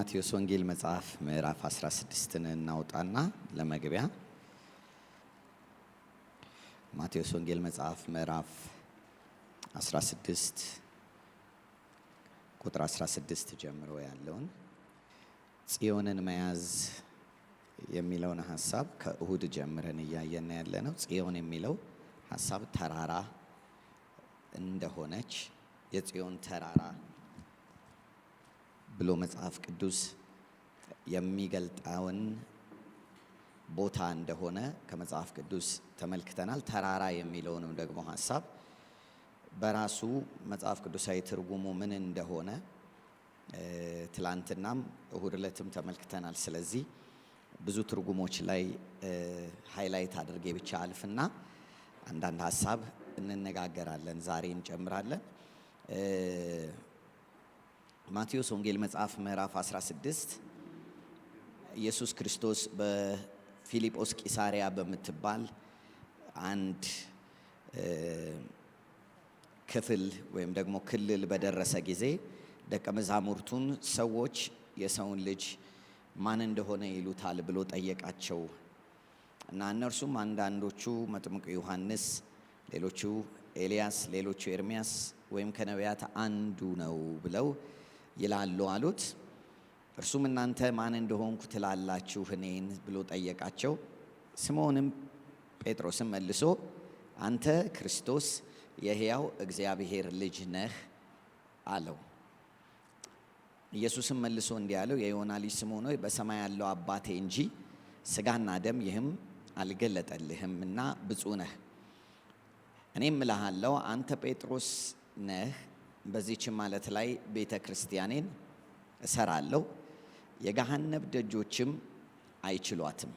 የማቴዎስ ወንጌል መጽሐፍ ምዕራፍ 16ን እናውጣና ለመግቢያ ማቴዎስ ወንጌል መጽሐፍ ምዕራፍ 16 ቁጥር 16 ጀምሮ ያለውን ጽዮንን መያዝ የሚለውን ሐሳብ ከእሁድ ጀምረን እያየን ያለነው። ጽዮን የሚለው ሐሳብ ተራራ እንደሆነች የጽዮን ተራራ ብሎ መጽሐፍ ቅዱስ የሚገልጣውን ቦታ እንደሆነ ከመጽሐፍ ቅዱስ ተመልክተናል። ተራራ የሚለውንም ደግሞ ሐሳብ በራሱ መጽሐፍ ቅዱሳዊ ትርጉሙ ምን እንደሆነ ትላንትናም እሁድ ዕለትም ተመልክተናል። ስለዚህ ብዙ ትርጉሞች ላይ ሃይላይት አድርጌ ብቻ አልፍና አንዳንድ ሐሳብ እንነጋገራለን። ዛሬ እንጨምራለን። ማቴዎስ ወንጌል መጽሐፍ ምዕራፍ 16 ኢየሱስ ክርስቶስ በፊልጶስ ቂሳሪያ በምትባል አንድ ክፍል ወይም ደግሞ ክልል በደረሰ ጊዜ ደቀ መዛሙርቱን ሰዎች የሰውን ልጅ ማን እንደሆነ ይሉታል ብሎ ጠየቃቸው እና እነርሱም አንዳንዶቹ መጥምቁ ዮሐንስ፣ ሌሎቹ ኤልያስ፣ ሌሎቹ ኤርሚያስ ወይም ከነቢያት አንዱ ነው ብለው ይላሉ አሉት። እርሱም እናንተ ማን እንደሆንኩ ትላላችሁ እኔን ብሎ ጠየቃቸው። ስምዖንም ጴጥሮስም መልሶ አንተ ክርስቶስ የሕያው እግዚአብሔር ልጅ ነህ አለው። ኢየሱስም መልሶ እንዲህ አለው፣ የዮና ልጅ ስምዖን ሆይ በሰማይ ያለው አባቴ እንጂ ሥጋና ደም ይህም አልገለጠልህም እና ብፁዕ ነህ። እኔም እልሃለሁ አንተ ጴጥሮስ ነህ፣ በዚህች ማለት ላይ ቤተ ክርስቲያኔን እሰራለሁ፣ የገሃነም ደጆችም አይችሏትም።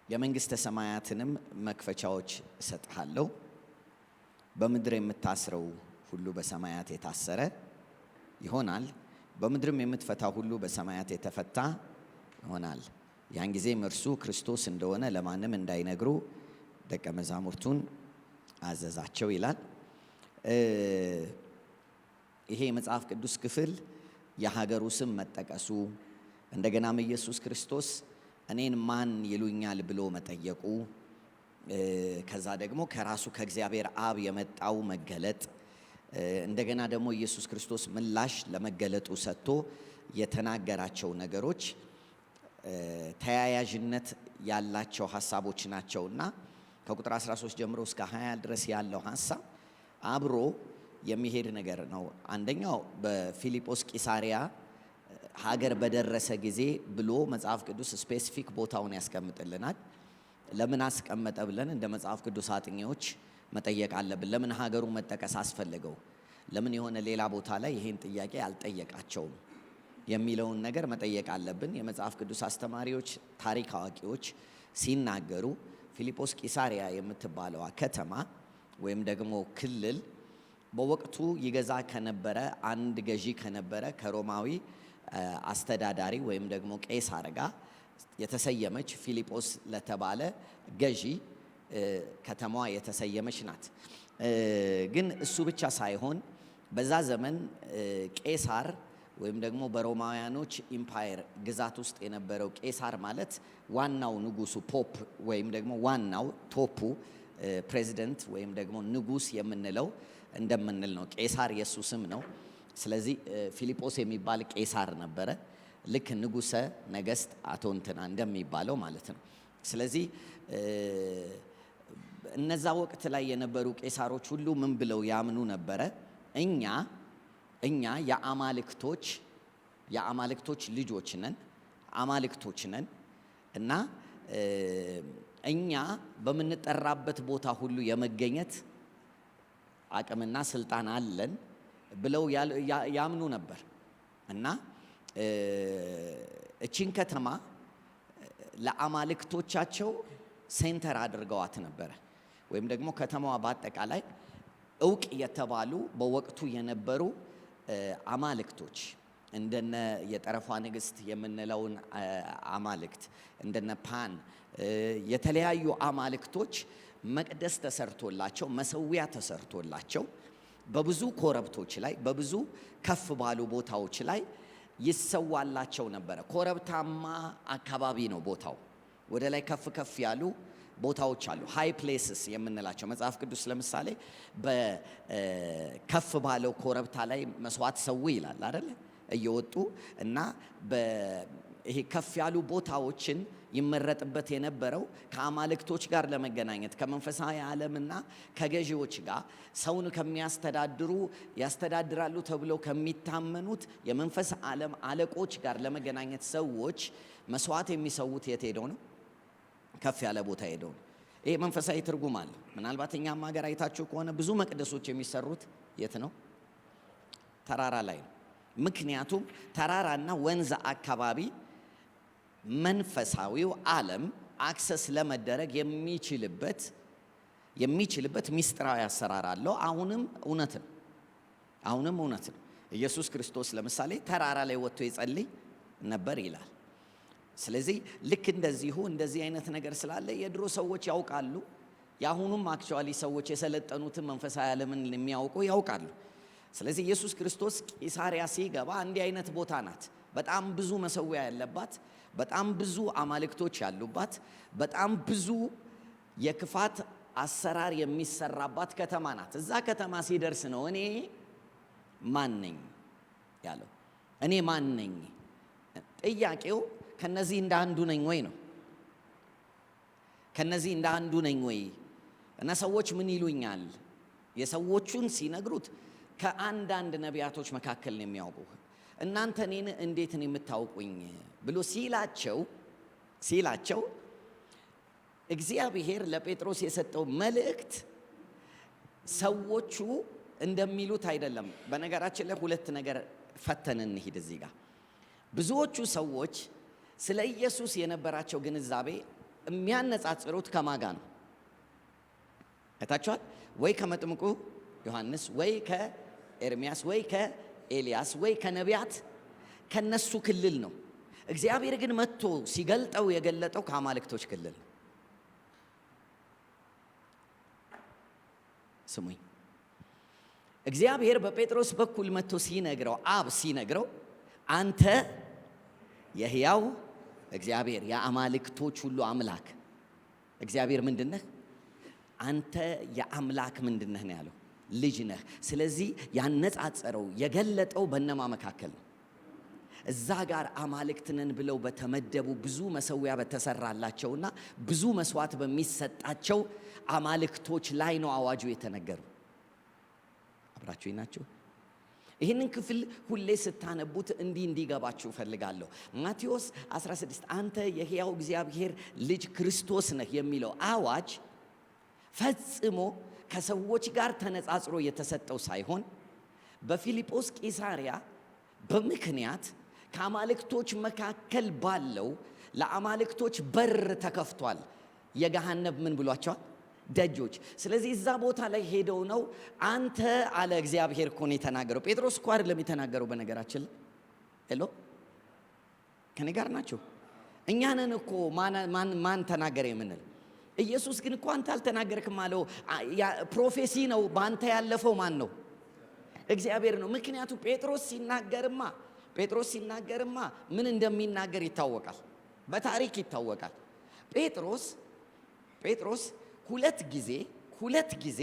የመንግሥተ ሰማያትንም መክፈቻዎች እሰጥሃለሁ። በምድር የምታስረው ሁሉ በሰማያት የታሰረ ይሆናል፣ በምድርም የምትፈታ ሁሉ በሰማያት የተፈታ ይሆናል። ያን ጊዜም እርሱ ክርስቶስ እንደሆነ ለማንም እንዳይነግሩ ደቀ መዛሙርቱን አዘዛቸው ይላል። ይሄ የመጽሐፍ ቅዱስ ክፍል የሀገሩ ስም መጠቀሱ፣ እንደገናም ኢየሱስ ክርስቶስ እኔን ማን ይሉኛል ብሎ መጠየቁ፣ ከዛ ደግሞ ከራሱ ከእግዚአብሔር አብ የመጣው መገለጥ፣ እንደገና ደግሞ ኢየሱስ ክርስቶስ ምላሽ ለመገለጡ ሰጥቶ የተናገራቸው ነገሮች ተያያዥነት ያላቸው ሐሳቦች ናቸውና ከቁጥር 13 ጀምሮ እስከ 20 ድረስ ያለው ሐሳብ አብሮ የሚሄድ ነገር ነው። አንደኛው በፊልጶስ ቂሳሪያ ሀገር በደረሰ ጊዜ ብሎ መጽሐፍ ቅዱስ ስፔሲፊክ ቦታውን ያስቀምጥልናል። ለምን አስቀመጠ ብለን እንደ መጽሐፍ ቅዱስ አጥኚዎች መጠየቅ አለብን። ለምን ሀገሩ መጠቀስ አስፈለገው? ለምን የሆነ ሌላ ቦታ ላይ ይሄን ጥያቄ አልጠየቃቸውም የሚለውን ነገር መጠየቅ አለብን። የመጽሐፍ ቅዱስ አስተማሪዎች፣ ታሪክ አዋቂዎች ሲናገሩ ፊልጶስ ቂሳሪያ የምትባለዋ ከተማ ወይም ደግሞ ክልል በወቅቱ ይገዛ ከነበረ አንድ ገዢ ከነበረ ከሮማዊ አስተዳዳሪ ወይም ደግሞ ቄሳር ጋር የተሰየመች ፊልጶስ ለተባለ ገዢ ከተማዋ የተሰየመች ናት። ግን እሱ ብቻ ሳይሆን በዛ ዘመን ቄሳር ወይም ደግሞ በሮማውያኖች ኢምፓየር ግዛት ውስጥ የነበረው ቄሳር ማለት ዋናው ንጉሱ ፖፕ ወይም ደግሞ ዋናው ቶፑ ፕሬዚደንት ወይም ደግሞ ንጉስ የምንለው እንደምንል ነው። ቄሳር የሱ ስም ነው። ስለዚህ ፊልጶስ የሚባል ቄሳር ነበረ፣ ልክ ንጉሰ ነገስት አቶ እንትና እንደሚባለው ማለት ነው። ስለዚህ እነዛ ወቅት ላይ የነበሩ ቄሳሮች ሁሉ ምን ብለው ያምኑ ነበረ? እኛ የአማልክቶች ልጆች ነን፣ አማልክቶች ነን እና እኛ በምንጠራበት ቦታ ሁሉ የመገኘት አቅምና ስልጣን አለን ብለው ያምኑ ነበር እና እቺን ከተማ ለአማልክቶቻቸው ሴንተር አድርገዋት ነበረ። ወይም ደግሞ ከተማዋ በአጠቃላይ እውቅ የተባሉ በወቅቱ የነበሩ አማልክቶች እንደነ የጠረፏ ንግስት የምንለውን አማልክት እንደነ ፓን የተለያዩ አማልክቶች መቅደስ ተሰርቶላቸው መሰዊያ ተሰርቶላቸው በብዙ ኮረብቶች ላይ በብዙ ከፍ ባሉ ቦታዎች ላይ ይሰዋላቸው ነበረ። ኮረብታማ አካባቢ ነው ቦታው። ወደ ላይ ከፍ ከፍ ያሉ ቦታዎች አሉ፣ ሃይ ፕሌስስ የምንላቸው። መጽሐፍ ቅዱስ ለምሳሌ በከፍ ባለው ኮረብታ ላይ መስዋዕት ሰው ይላል አይደል? እየወጡ እና ይሄ ከፍ ያሉ ቦታዎችን ይመረጥበት የነበረው ከአማልክቶች ጋር ለመገናኘት ከመንፈሳዊ ዓለምና ከገዢዎች ጋር ሰውን ያስተዳድራሉ ተብለው ከሚታመኑት የመንፈስ ዓለም አለቆች ጋር ለመገናኘት ሰዎች መስዋዕት የሚሰዉት የት ሄደው ነው? ከፍ ያለ ቦታ ሄደው ነው። ይሄ መንፈሳዊ ትርጉም አለ። ምናልባት እኛም ሀገር አይታችሁ ከሆነ ብዙ መቅደሶች የሚሰሩት የት ነው? ተራራ ላይ ነው። ምክንያቱም ተራራና ወንዝ አካባቢ መንፈሳዊው ዓለም አክሰስ ለመደረግ የሚችልበት ሚስጥራዊ አሰራር አለው። አሁንም እውነት ነው። ኢየሱስ ክርስቶስ ለምሳሌ ተራራ ላይ ወጥቶ ይጸልይ ነበር ይላል። ስለዚህ ልክ እንደዚህ አይነት ነገር ስላለ የድሮ ሰዎች ያውቃሉ። የአሁኑም አክቹዋሊ ሰዎች የሰለጠኑትን መንፈሳዊ ዓለምን የሚያውቁ ያውቃሉ። ስለዚህ ኢየሱስ ክርስቶስ ቂሳሪያ ሲገባ እንዲህ አይነት ቦታ ናት። በጣም ብዙ መሰዊያ ያለባት፣ በጣም ብዙ አማልክቶች ያሉባት፣ በጣም ብዙ የክፋት አሰራር የሚሰራባት ከተማ ናት። እዛ ከተማ ሲደርስ ነው እኔ ማን ነኝ ያለው። እኔ ማን ነኝ? ጥያቄው ከነዚህ እንደ አንዱ ነኝ ወይ ነው። ከነዚህ እንደ አንዱ ነኝ ወይ? እና ሰዎች ምን ይሉኛል? የሰዎቹን ሲነግሩት ከአንዳንድ ነቢያቶች መካከል ነው የሚያውቁ። እናንተ እኔን እንዴት ነው የምታውቁኝ ብሎ ሲላቸው እግዚአብሔር ለጴጥሮስ የሰጠው መልእክት ሰዎቹ እንደሚሉት አይደለም። በነገራችን ላይ ሁለት ነገር ፈተን እንሂድ እዚህ ጋር። ብዙዎቹ ሰዎች ስለ ኢየሱስ የነበራቸው ግንዛቤ የሚያነጻጽሩት ከማጋ ነው። አይታችኋል? ወይ ከመጥምቁ ዮሐንስ ወይ ከኤርሚያስ ወይ ከኤልያስ ወይ ከነቢያት ከነሱ ክልል ነው። እግዚአብሔር ግን መጥቶ ሲገልጠው የገለጠው ከአማልክቶች ክልል ነው። ስሙኝ፣ እግዚአብሔር በጴጥሮስ በኩል መጥቶ ሲነግረው፣ አብ ሲነግረው አንተ የሕያው እግዚአብሔር የአማልክቶች ሁሉ አምላክ እግዚአብሔር ምንድነህ? አንተ የአምላክ ምንድነህ ነው ያለው? ልጅ ነህ። ስለዚህ ያነጻጸረው የገለጠው በእነማ መካከል ነው? እዛ ጋር አማልክት ነን ብለው በተመደቡ ብዙ መሰዊያ በተሰራላቸውና ብዙ መስዋዕት በሚሰጣቸው አማልክቶች ላይ ነው አዋጁ የተነገረው። አብራችሁኝ ናችሁ? ይህንን ክፍል ሁሌ ስታነቡት እንዲገባችሁ እፈልጋለሁ። ማቴዎስ 16 አንተ የሕያው እግዚአብሔር ልጅ ክርስቶስ ነህ የሚለው አዋጅ ፈጽሞ ከሰዎች ጋር ተነጻጽሮ የተሰጠው ሳይሆን በፊልጶስ ቂሳሪያ በምክንያት ከአማልክቶች መካከል ባለው ለአማልክቶች በር ተከፍቷል። የገሃነብ ምን ብሏቸዋል? ደጆች። ስለዚህ እዛ ቦታ ላይ ሄደው ነው አንተ አለ እግዚአብሔር እኮ ነው የተናገረው። ጴጥሮስ እኮ አይደለም የተናገረው። በነገራችን ሄሎ ከኔ ጋር ናቸው። እኛ ነን እኮ ማን ተናገረ የምንል። ኢየሱስ ግን እኮ አንተ አልተናገርክም አለው። ፕሮፌሲ ነው በአንተ ያለፈው ማን ነው? እግዚአብሔር ነው። ምክንያቱም ጴጥሮስ ሲናገርማ ምን እንደሚናገር ይታወቃል፣ በታሪክ ይታወቃል። ጴጥሮስ ሁለት ጊዜ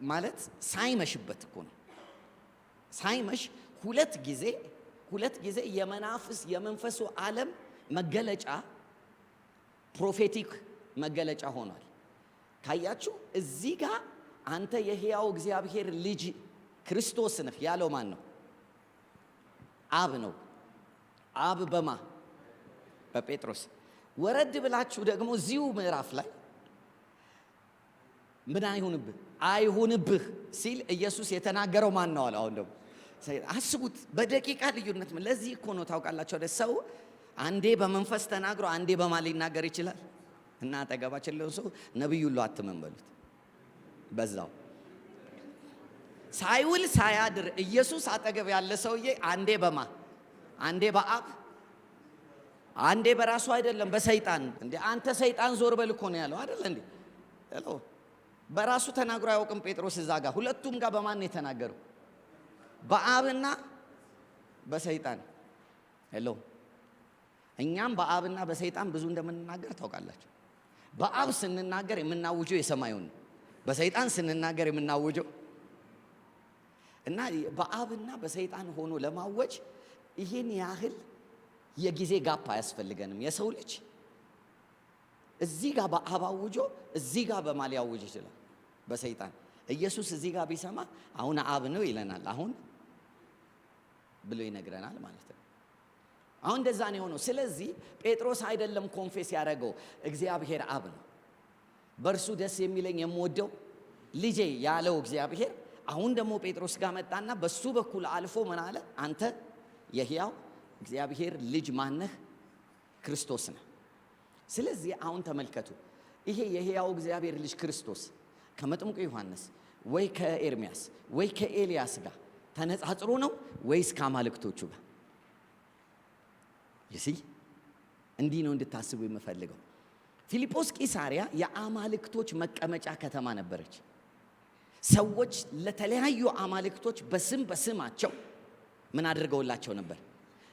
ማለት ሳይመሽበት እኮ ነው። ሳይመሽ ሁለት ጊዜ የመንፈሱ ዓለም መገለጫ ፕሮፌቲክ መገለጫ ሆኗል። ካያችሁ እዚህ ጋር አንተ የሕያው እግዚአብሔር ልጅ ክርስቶስ ነህ ያለው ማን ነው? አብ ነው። አብ በጴጥሮስ። ወረድ ብላችሁ ደግሞ እዚሁ ምዕራፍ ላይ ምን አይሁንብህ ሲል ኢየሱስ የተናገረው ማን ነው አለ። አሁን ደግሞ አስቡት፣ በደቂቃ ልዩነት። ለዚህ እኮ ነው ታውቃላችሁ ወደ ሰው አንዴ በመንፈስ ተናግሮ አንዴ በማን ሊናገር ይችላል። እና አጠገባችን ለው ሰው ነብዩ ሁሉ አትመን በሉት። በዛው ሳይውል ሳያድር ኢየሱስ አጠገብ ያለ ሰውዬ አንዴ አንዴ በአብ አንዴ በራሱ አይደለም በሰይጣን። እንዴ አንተ ሰይጣን ዞር በል እኮ ነው ያለው አይደል እንዴ? ሄሎ በራሱ ተናግሮ አያውቅም ጴጥሮስ። እዛ ጋር ሁለቱም ጋር በማን ነው የተናገረው? በአብና በሰይጣን። ሄሎ እኛም በአብና በሰይጣን ብዙ እንደምንናገር ታውቃላችሁ። በአብ ስንናገር የምናውጀው የሰማዩን፣ በሰይጣን ስንናገር የምናውጀው እና በአብና በሰይጣን ሆኖ ለማወጅ ይሄን ያህል የጊዜ ጋፕ አያስፈልገንም። የሰው ልጅ እዚህ ጋር በአብ አውጆ እዚህ ጋር በማን ሊያውጅ ይችላል? በሰይጣን። ኢየሱስ እዚህ ጋር ቢሰማ አሁን አብ ነው ይለናል፣ አሁን ብሎ ይነግረናል ማለት ነው። አሁን እንደዛ ነው የሆነው። ስለዚህ ጴጥሮስ አይደለም ኮንፌስ ያደረገው እግዚአብሔር አብ ነው። በእርሱ ደስ የሚለኝ የምወደው ልጄ ያለው እግዚአብሔር አሁን ደግሞ ጴጥሮስ ጋር መጣና በሱ በኩል አልፎ ምን አለ? አንተ የሕያው እግዚአብሔር ልጅ ማነህ? ክርስቶስ ነህ። ስለዚህ አሁን ተመልከቱ፣ ይሄ የሕያው እግዚአብሔር ልጅ ክርስቶስ ከመጥምቁ ዮሐንስ ወይ ከኤርሚያስ ወይ ከኤልያስ ጋር ተነጻጽሮ ነው ወይስ ከአማልክቶቹ ጋር? ይሲ እንዲህ ነው እንድታስቡ የምፈልገው። ፊልጶስ ቂሳሪያ የአማልክቶች መቀመጫ ከተማ ነበረች። ሰዎች ለተለያዩ አማልክቶች በስማቸው ምን አድርገውላቸው ነበር?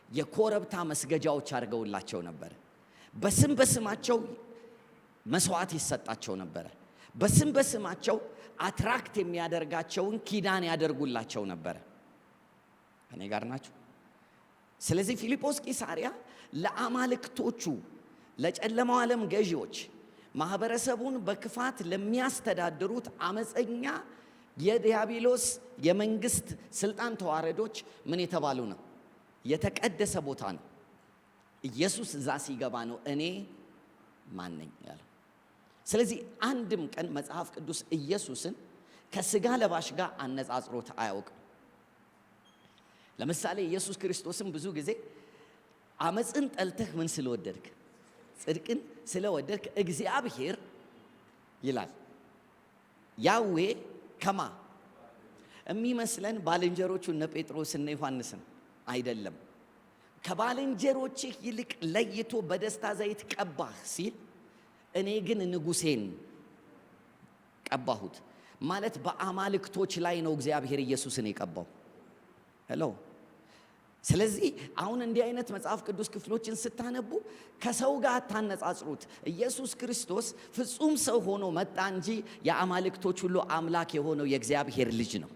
የኮረብታ መስገጃዎች አድርገውላቸው ነበር። በስማቸው መስዋዕት ይሰጣቸው ነበር። በስማቸው አትራክት የሚያደርጋቸውን ኪዳን ያደርጉላቸው ነበር። እኔ ጋር ናችሁ? ስለዚህ ፊልጶስ ቂሳሪያ ለአማልክቶቹ፣ ለጨለማው ዓለም ገዢዎች፣ ማህበረሰቡን በክፋት ለሚያስተዳድሩት አመፀኛ የዲያብሎስ የመንግስት ስልጣን ተዋረዶች ምን የተባሉ ነው? የተቀደሰ ቦታ ነው። ኢየሱስ እዛ ሲገባ ነው እኔ ማን ነኝ ያለው። ስለዚህ አንድም ቀን መጽሐፍ ቅዱስ ኢየሱስን ከስጋ ለባሽ ጋር አነጻጽሮት አያውቅም። ለምሳሌ ኢየሱስ ክርስቶስን ብዙ ጊዜ አመፅን ጠልተህ ምን ስለወደድክ፣ ጽድቅን ስለወደድክ እግዚአብሔር ይላል። ያዌ ከማ የሚመስለን ባልንጀሮቹ እነ ጴጥሮስ እነ ዮሐንስን አይደለም። ከባልንጀሮችህ ይልቅ ለይቶ በደስታ ዘይት ቀባህ ሲል እኔ ግን ንጉሴን ቀባሁት ማለት በአማልክቶች ላይ ነው እግዚአብሔር ኢየሱስን የቀባው። ሄሎ። ስለዚህ አሁን እንዲህ አይነት መጽሐፍ ቅዱስ ክፍሎችን ስታነቡ ከሰው ጋር አታነጻጽሩት። ኢየሱስ ክርስቶስ ፍጹም ሰው ሆኖ መጣ እንጂ የአማልክቶች ሁሉ አምላክ የሆነው የእግዚአብሔር ልጅ ነው።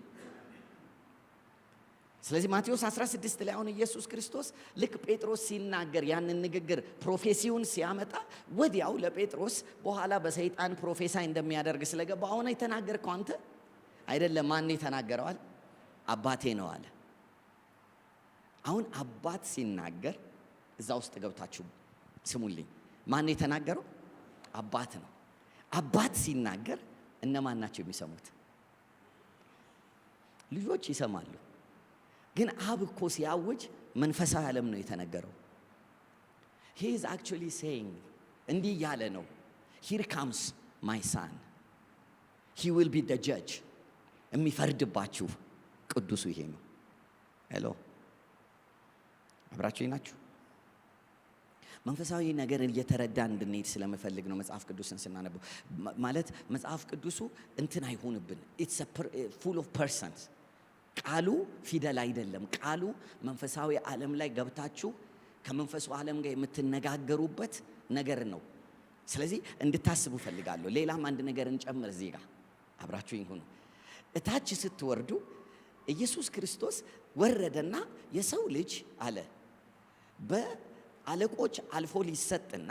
ስለዚህ ማቴዎስ 16 ላይ አሁን ኢየሱስ ክርስቶስ ልክ ጴጥሮስ ሲናገር ያንን ንግግር ፕሮፌሲውን ሲያመጣ ወዲያው ለጴጥሮስ በኋላ በሰይጣን ፕሮፌሳይ እንደሚያደርግ ስለገባ አሁን የተናገርከው አንተ አይደለም። ማን የተናገረዋል? አባቴ ነው አለ። አሁን አባት ሲናገር እዛ ውስጥ ገብታችሁ ስሙልኝ። ማን የተናገረው? አባት ነው። አባት ሲናገር እነማን ናቸው የሚሰሙት? ልጆች ይሰማሉ። ግን አብ እኮ ሲያውጅ መንፈሳዊ ዓለም ነው የተነገረው። he is actually saying እንዲህ ያለ ነው፣ here comes my son, he will be the judge። የሚፈርድባችሁ ቅዱሱ ይሄ ነው። ሄሎ አብራችሁ ናችሁ? መንፈሳዊ ነገርን እየተረዳን እንድንሄድ ስለምፈልግ ነው መጽሐፍ ቅዱስን ስናነበው። ማለት መጽሐፍ ቅዱሱ እንትን አይሆንብን። it's full of persons። ቃሉ ፊደል አይደለም። ቃሉ መንፈሳዊ ዓለም ላይ ገብታችሁ ከመንፈሱ ዓለም ጋር የምትነጋገሩበት ነገር ነው። ስለዚህ እንድታስቡ ፈልጋለሁ። ሌላም አንድ ነገር እንጨምር እዚህ ጋር አብራችሁ ይሁኑ። እታች ስትወርዱ ኢየሱስ ክርስቶስ ወረደና የሰው ልጅ አለ በአለቆች አልፎ ሊሰጥና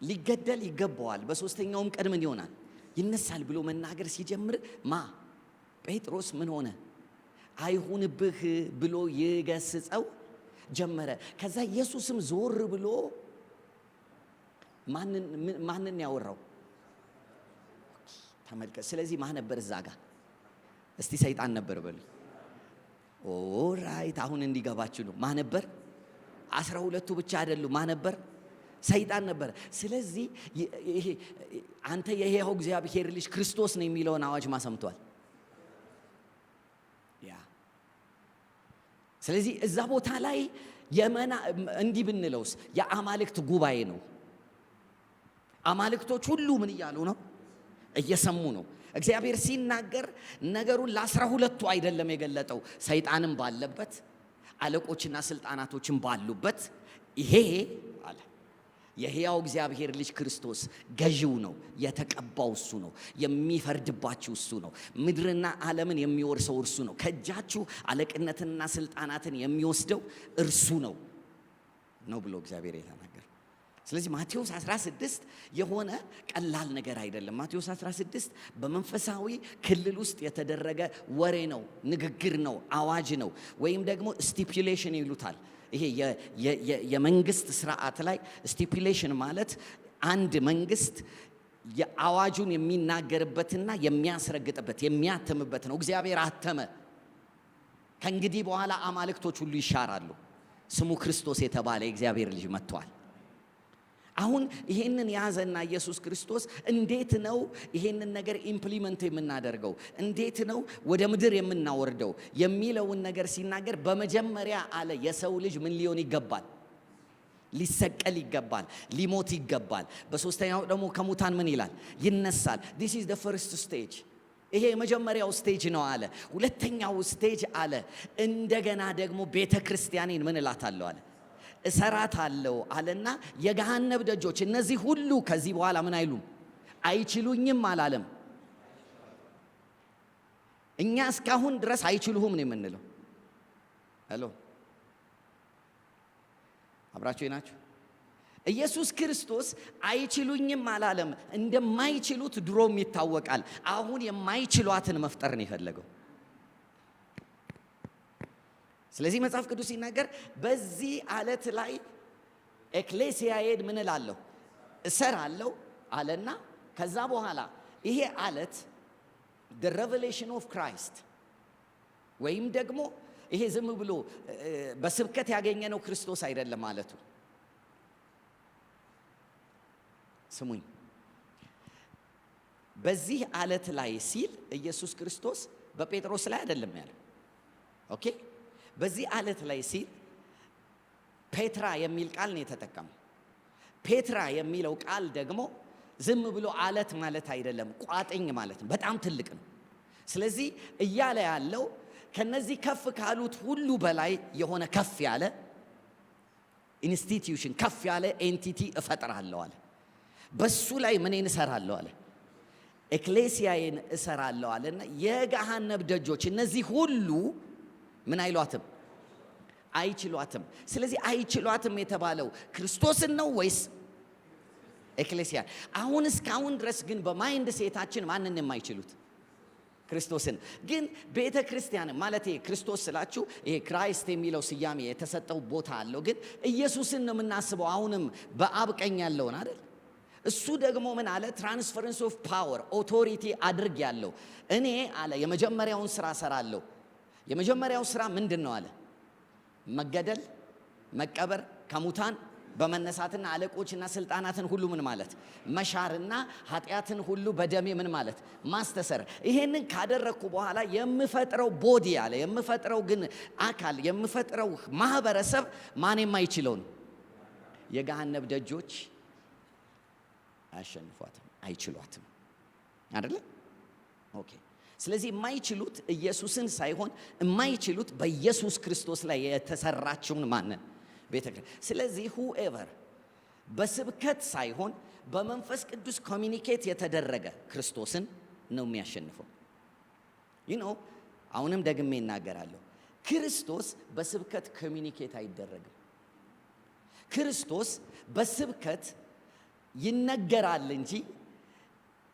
ሊገደል ይገባዋል፣ በሶስተኛውም ቀን ምን ይሆናል? ይነሳል ብሎ መናገር ሲጀምር ጴጥሮስ ምን ሆነ? አይሁንብህ ብሎ ይገስጸው ጀመረ። ከዛ ኢየሱስም ዞር ብሎ ማንን ያወራው? ተመልከት። ስለዚህ ማን ነበር እዛ ጋር? እስቲ ሰይጣን ነበር በሉ። ኦራይት፣ አሁን እንዲገባችሁ ነው። ማን ነበር? 12ቱ ብቻ አይደሉም። ማን ነበር? ሰይጣን ነበር። ስለዚህ ይሄ አንተ የሕያው እግዚአብሔር ልጅ ክርስቶስ ነው የሚለውን አዋጅ ማሰምቷል። ስለዚህ እዛ ቦታ ላይ እንዲህ ብንለውስ የአማልክት ጉባኤ ነው። አማልክቶች ሁሉ ምን እያሉ ነው? እየሰሙ ነው። እግዚአብሔር ሲናገር ነገሩን ለ12ቱ አይደለም የገለጠው። ሰይጣንም ባለበት፣ አለቆችና ስልጣናቶችን ባሉበት ይሄ አለ የሕያው እግዚአብሔር ልጅ ክርስቶስ ገዢው ነው፣ የተቀባው እሱ ነው፣ የሚፈርድባችሁ እሱ ነው፣ ምድርና ዓለምን የሚወርሰው እርሱ ነው፣ ከእጃችሁ አለቅነትንና ስልጣናትን የሚወስደው እርሱ ነው ብሎ እግዚአብሔር የተናገረ። ስለዚህ ማቴዎስ 16 የሆነ ቀላል ነገር አይደለም። ማቴዎስ 16 በመንፈሳዊ ክልል ውስጥ የተደረገ ወሬ ነው፣ ንግግር ነው፣ አዋጅ ነው፣ ወይም ደግሞ ስቲፑሌሽን ይሉታል። ይሄ የመንግስት ስርዓት ላይ ስቲፑሌሽን ማለት አንድ መንግስት የአዋጁን የሚናገርበትና የሚያስረግጥበት የሚያተምበት ነው። እግዚአብሔር አተመ፣ ከእንግዲህ በኋላ አማልክቶች ሁሉ ይሻራሉ፣ ስሙ ክርስቶስ የተባለ የእግዚአብሔር ልጅ መጥቷል። አሁን ይሄንን ያዘና ኢየሱስ ክርስቶስ እንዴት ነው ይሄንን ነገር ኢምፕሊመንት የምናደርገው፣ እንዴት ነው ወደ ምድር የምናወርደው የሚለውን ነገር ሲናገር በመጀመሪያ አለ የሰው ልጅ ምን ሊሆን ይገባል? ሊሰቀል ይገባል፣ ሊሞት ይገባል። በሶስተኛው ደግሞ ከሙታን ምን ይላል? ይነሳል። this is the first stage። ይሄ የመጀመሪያው ስቴጅ ነው አለ። ሁለተኛው ስቴጅ አለ እንደገና ደግሞ ቤተ ክርስቲያኔን ምን እላታለሁ አለ እሰራታለሁ አለና የገሃነብ ደጆች እነዚህ ሁሉ ከዚህ በኋላ ምን አይሉም አይችሉኝም አላለም። እኛ እስካሁን ድረስ አይችሉህም ነው የምንለው። ሄሎ አብራችሁ ናችሁ? ኢየሱስ ክርስቶስ አይችሉኝም አላለም። እንደማይችሉት ድሮም ይታወቃል። አሁን የማይችሏትን መፍጠር ነው የፈለገው። ስለዚህ መጽሐፍ ቅዱስ ሲናገር በዚህ አለት ላይ ኤክሌሲያዬን ምን እላለሁ እሰራለሁ አለና ከዛ በኋላ ይሄ አለት the revelation of Christ ወይም ደግሞ ይሄ ዝም ብሎ በስብከት ያገኘነው ክርስቶስ አይደለም ማለቱ። ስሙኝ፣ በዚህ አለት ላይ ሲል ኢየሱስ ክርስቶስ በጴጥሮስ ላይ አይደለም ያለው። ኦኬ፣ በዚህ አለት ላይ ሲል ፔትራ የሚል ቃል ነው የተጠቀመው። ፔትራ የሚለው ቃል ደግሞ ዝም ብሎ አለት ማለት አይደለም፣ ቋጥኝ ማለት ነው። በጣም ትልቅ ነው። ስለዚህ እያለ ያለው ከነዚህ ከፍ ካሉት ሁሉ በላይ የሆነ ከፍ ያለ ኢንስቲትዩሽን፣ ከፍ ያለ ኤንቲቲ እፈጥራለሁ አለ። በሱ ላይ ምንን እሰራለሁ አለ? ኤክሌሲያዬን እሰራለሁ አለና የገሃነብ ደጆች እነዚህ ሁሉ ምን አይሏትም? አይችሏትም። ስለዚህ አይችሏትም የተባለው ክርስቶስን ነው ወይስ ኤክሌሲያን? አሁን እስካሁን ድረስ ግን በማይንድ ሴታችን ማንን የማይችሉት? ክርስቶስን። ግን ቤተ ክርስቲያን ማለት ክርስቶስ ስላችሁ ይሄ ክራይስት የሚለው ስያሜ የተሰጠው ቦታ አለው። ግን ኢየሱስን ነው የምናስበው አሁንም በአብ ቀኝ ያለውን አይደል? እሱ ደግሞ ምን አለ? ትራንስፈረንስ ኦፍ ፓወር ኦቶሪቲ አድርግ ያለው እኔ አለ የመጀመሪያውን ስራ ሰራለሁ። የመጀመሪያው ስራ ምንድን ነው አለ? መገደል፣ መቀበር፣ ከሙታን በመነሳትና አለቆችና ስልጣናትን ሁሉ ምን ማለት መሻርና ኃጢአትን ሁሉ በደሜ ምን ማለት ማስተሰር። ይሄንን ካደረኩ በኋላ የምፈጥረው ቦዲ አለ የምፈጥረው ግን አካል የምፈጥረው ማህበረሰብ ማን የማይችለው ነው? የገሃነብ ደጆች አያሸንፏትም፣ አይችሏትም አይደለ? ኦኬ። ስለዚህ የማይችሉት ኢየሱስን ሳይሆን የማይችሉት በኢየሱስ ክርስቶስ ላይ የተሰራችውን ማንን ቤተ ክርስቲያን። ስለዚህ ሁኤቨር በስብከት ሳይሆን በመንፈስ ቅዱስ ኮሚኒኬት የተደረገ ክርስቶስን ነው የሚያሸንፈው። አሁንም ደግሜ እናገራለሁ፣ ክርስቶስ በስብከት ኮሚኒኬት አይደረግም። ክርስቶስ በስብከት ይነገራል እንጂ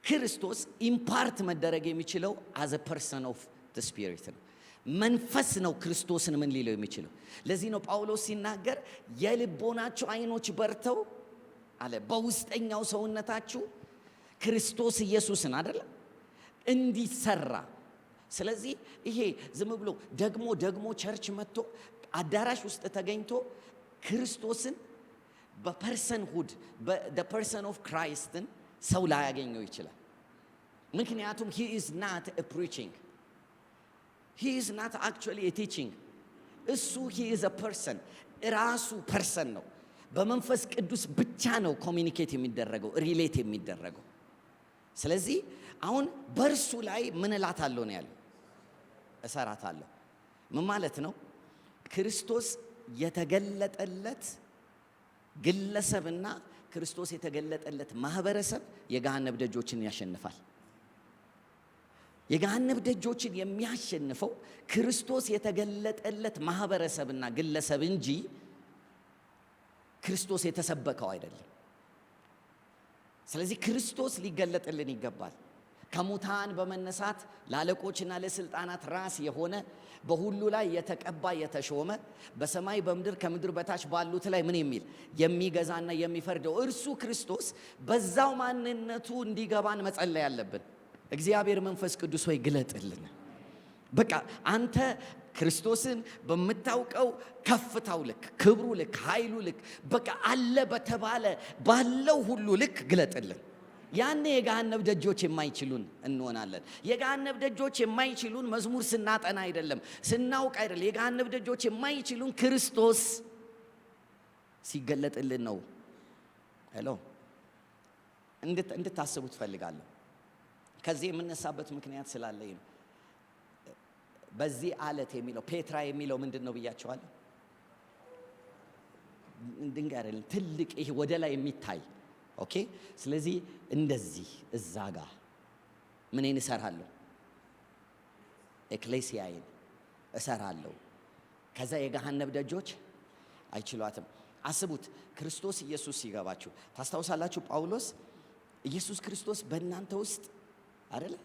ክርስቶስ ኢምፓርት መደረግ የሚችለው አዘ ፐርሰን ኦፍ ዘ ስፒሪት ነው። መንፈስ ነው ክርስቶስን ምን ሊለው የሚችለው። ለዚህ ነው ጳውሎስ ሲናገር የልቦናችሁ አይኖች በርተው አለ በውስጠኛው ሰውነታችሁ ክርስቶስ ኢየሱስን አይደለም እንዲሰራ። ስለዚህ ይሄ ዝም ብሎ ደግሞ ቸርች መጥቶ አዳራሽ ውስጥ ተገኝቶ ክርስቶስን በፐርሰን ሁድ በፐርሰን ኦፍ ክራይስትን ሰው ላያገኘው ይችላል። ምክንያቱም he is not a preaching, he is not actually a teaching። እሱ he is a person፣ ራሱ ፐርሰን ነው። በመንፈስ ቅዱስ ብቻ ነው ኮሚኒኬት የሚደረገው ሪሌት የሚደረገው። ስለዚህ አሁን በእርሱ ላይ ምን እላታለሁ ነው ያለው? እሰራታለሁ። ምን ማለት ነው? ክርስቶስ የተገለጠለት ግለሰብና ክርስቶስ የተገለጠለት ማህበረሰብ የገሃነብ ደጆችን ያሸንፋል። የገሃነብ ደጆችን የሚያሸንፈው ክርስቶስ የተገለጠለት ማህበረሰብና ግለሰብ እንጂ ክርስቶስ የተሰበከው አይደለም። ስለዚህ ክርስቶስ ሊገለጥልን ይገባል። ከሙታን በመነሳት ለአለቆችና ለስልጣናት ራስ የሆነ በሁሉ ላይ የተቀባ የተሾመ በሰማይ በምድር ከምድር በታች ባሉት ላይ ምን የሚል የሚገዛና የሚፈርደው እርሱ ክርስቶስ በዛው ማንነቱ እንዲገባን መጸለይ ያለብን። እግዚአብሔር መንፈስ ቅዱስ ሆይ ግለጥልን። በቃ አንተ ክርስቶስን በምታውቀው ከፍታው ልክ፣ ክብሩ ልክ፣ ኃይሉ ልክ በቃ አለ በተባለ ባለው ሁሉ ልክ ግለጥልን። ያኔ የገሃነብ ደጆች የማይችሉን እንሆናለን። የገሃነብ ደጆች የማይችሉን መዝሙር ስናጠና አይደለም፣ ስናውቅ አይደለም። የገሃነብ ደጆች የማይችሉን ክርስቶስ ሲገለጥልን ነው። ሄሎ እንድታስቡ ትፈልጋለሁ። ከዚህ የምነሳበት ምክንያት ስላለኝ ነው። በዚህ አለት የሚለው ፔትራ የሚለው ምንድን ነው ብያቸዋለሁ? ድንጋይ አይደለም፣ ትልቅ ይሄ ወደ ላይ የሚታይ ኦኬ። ስለዚህ እንደዚህ እዛ ጋር ምንን እሰራለሁ? ኤክሌሲያዬን እሰራለሁ። ከዛ የገሃነብ ደጆች አይችሏትም። አስቡት፣ ክርስቶስ ኢየሱስ ሲገባችሁ ታስታውሳላችሁ። ጳውሎስ ኢየሱስ ክርስቶስ በእናንተ ውስጥ አይደለ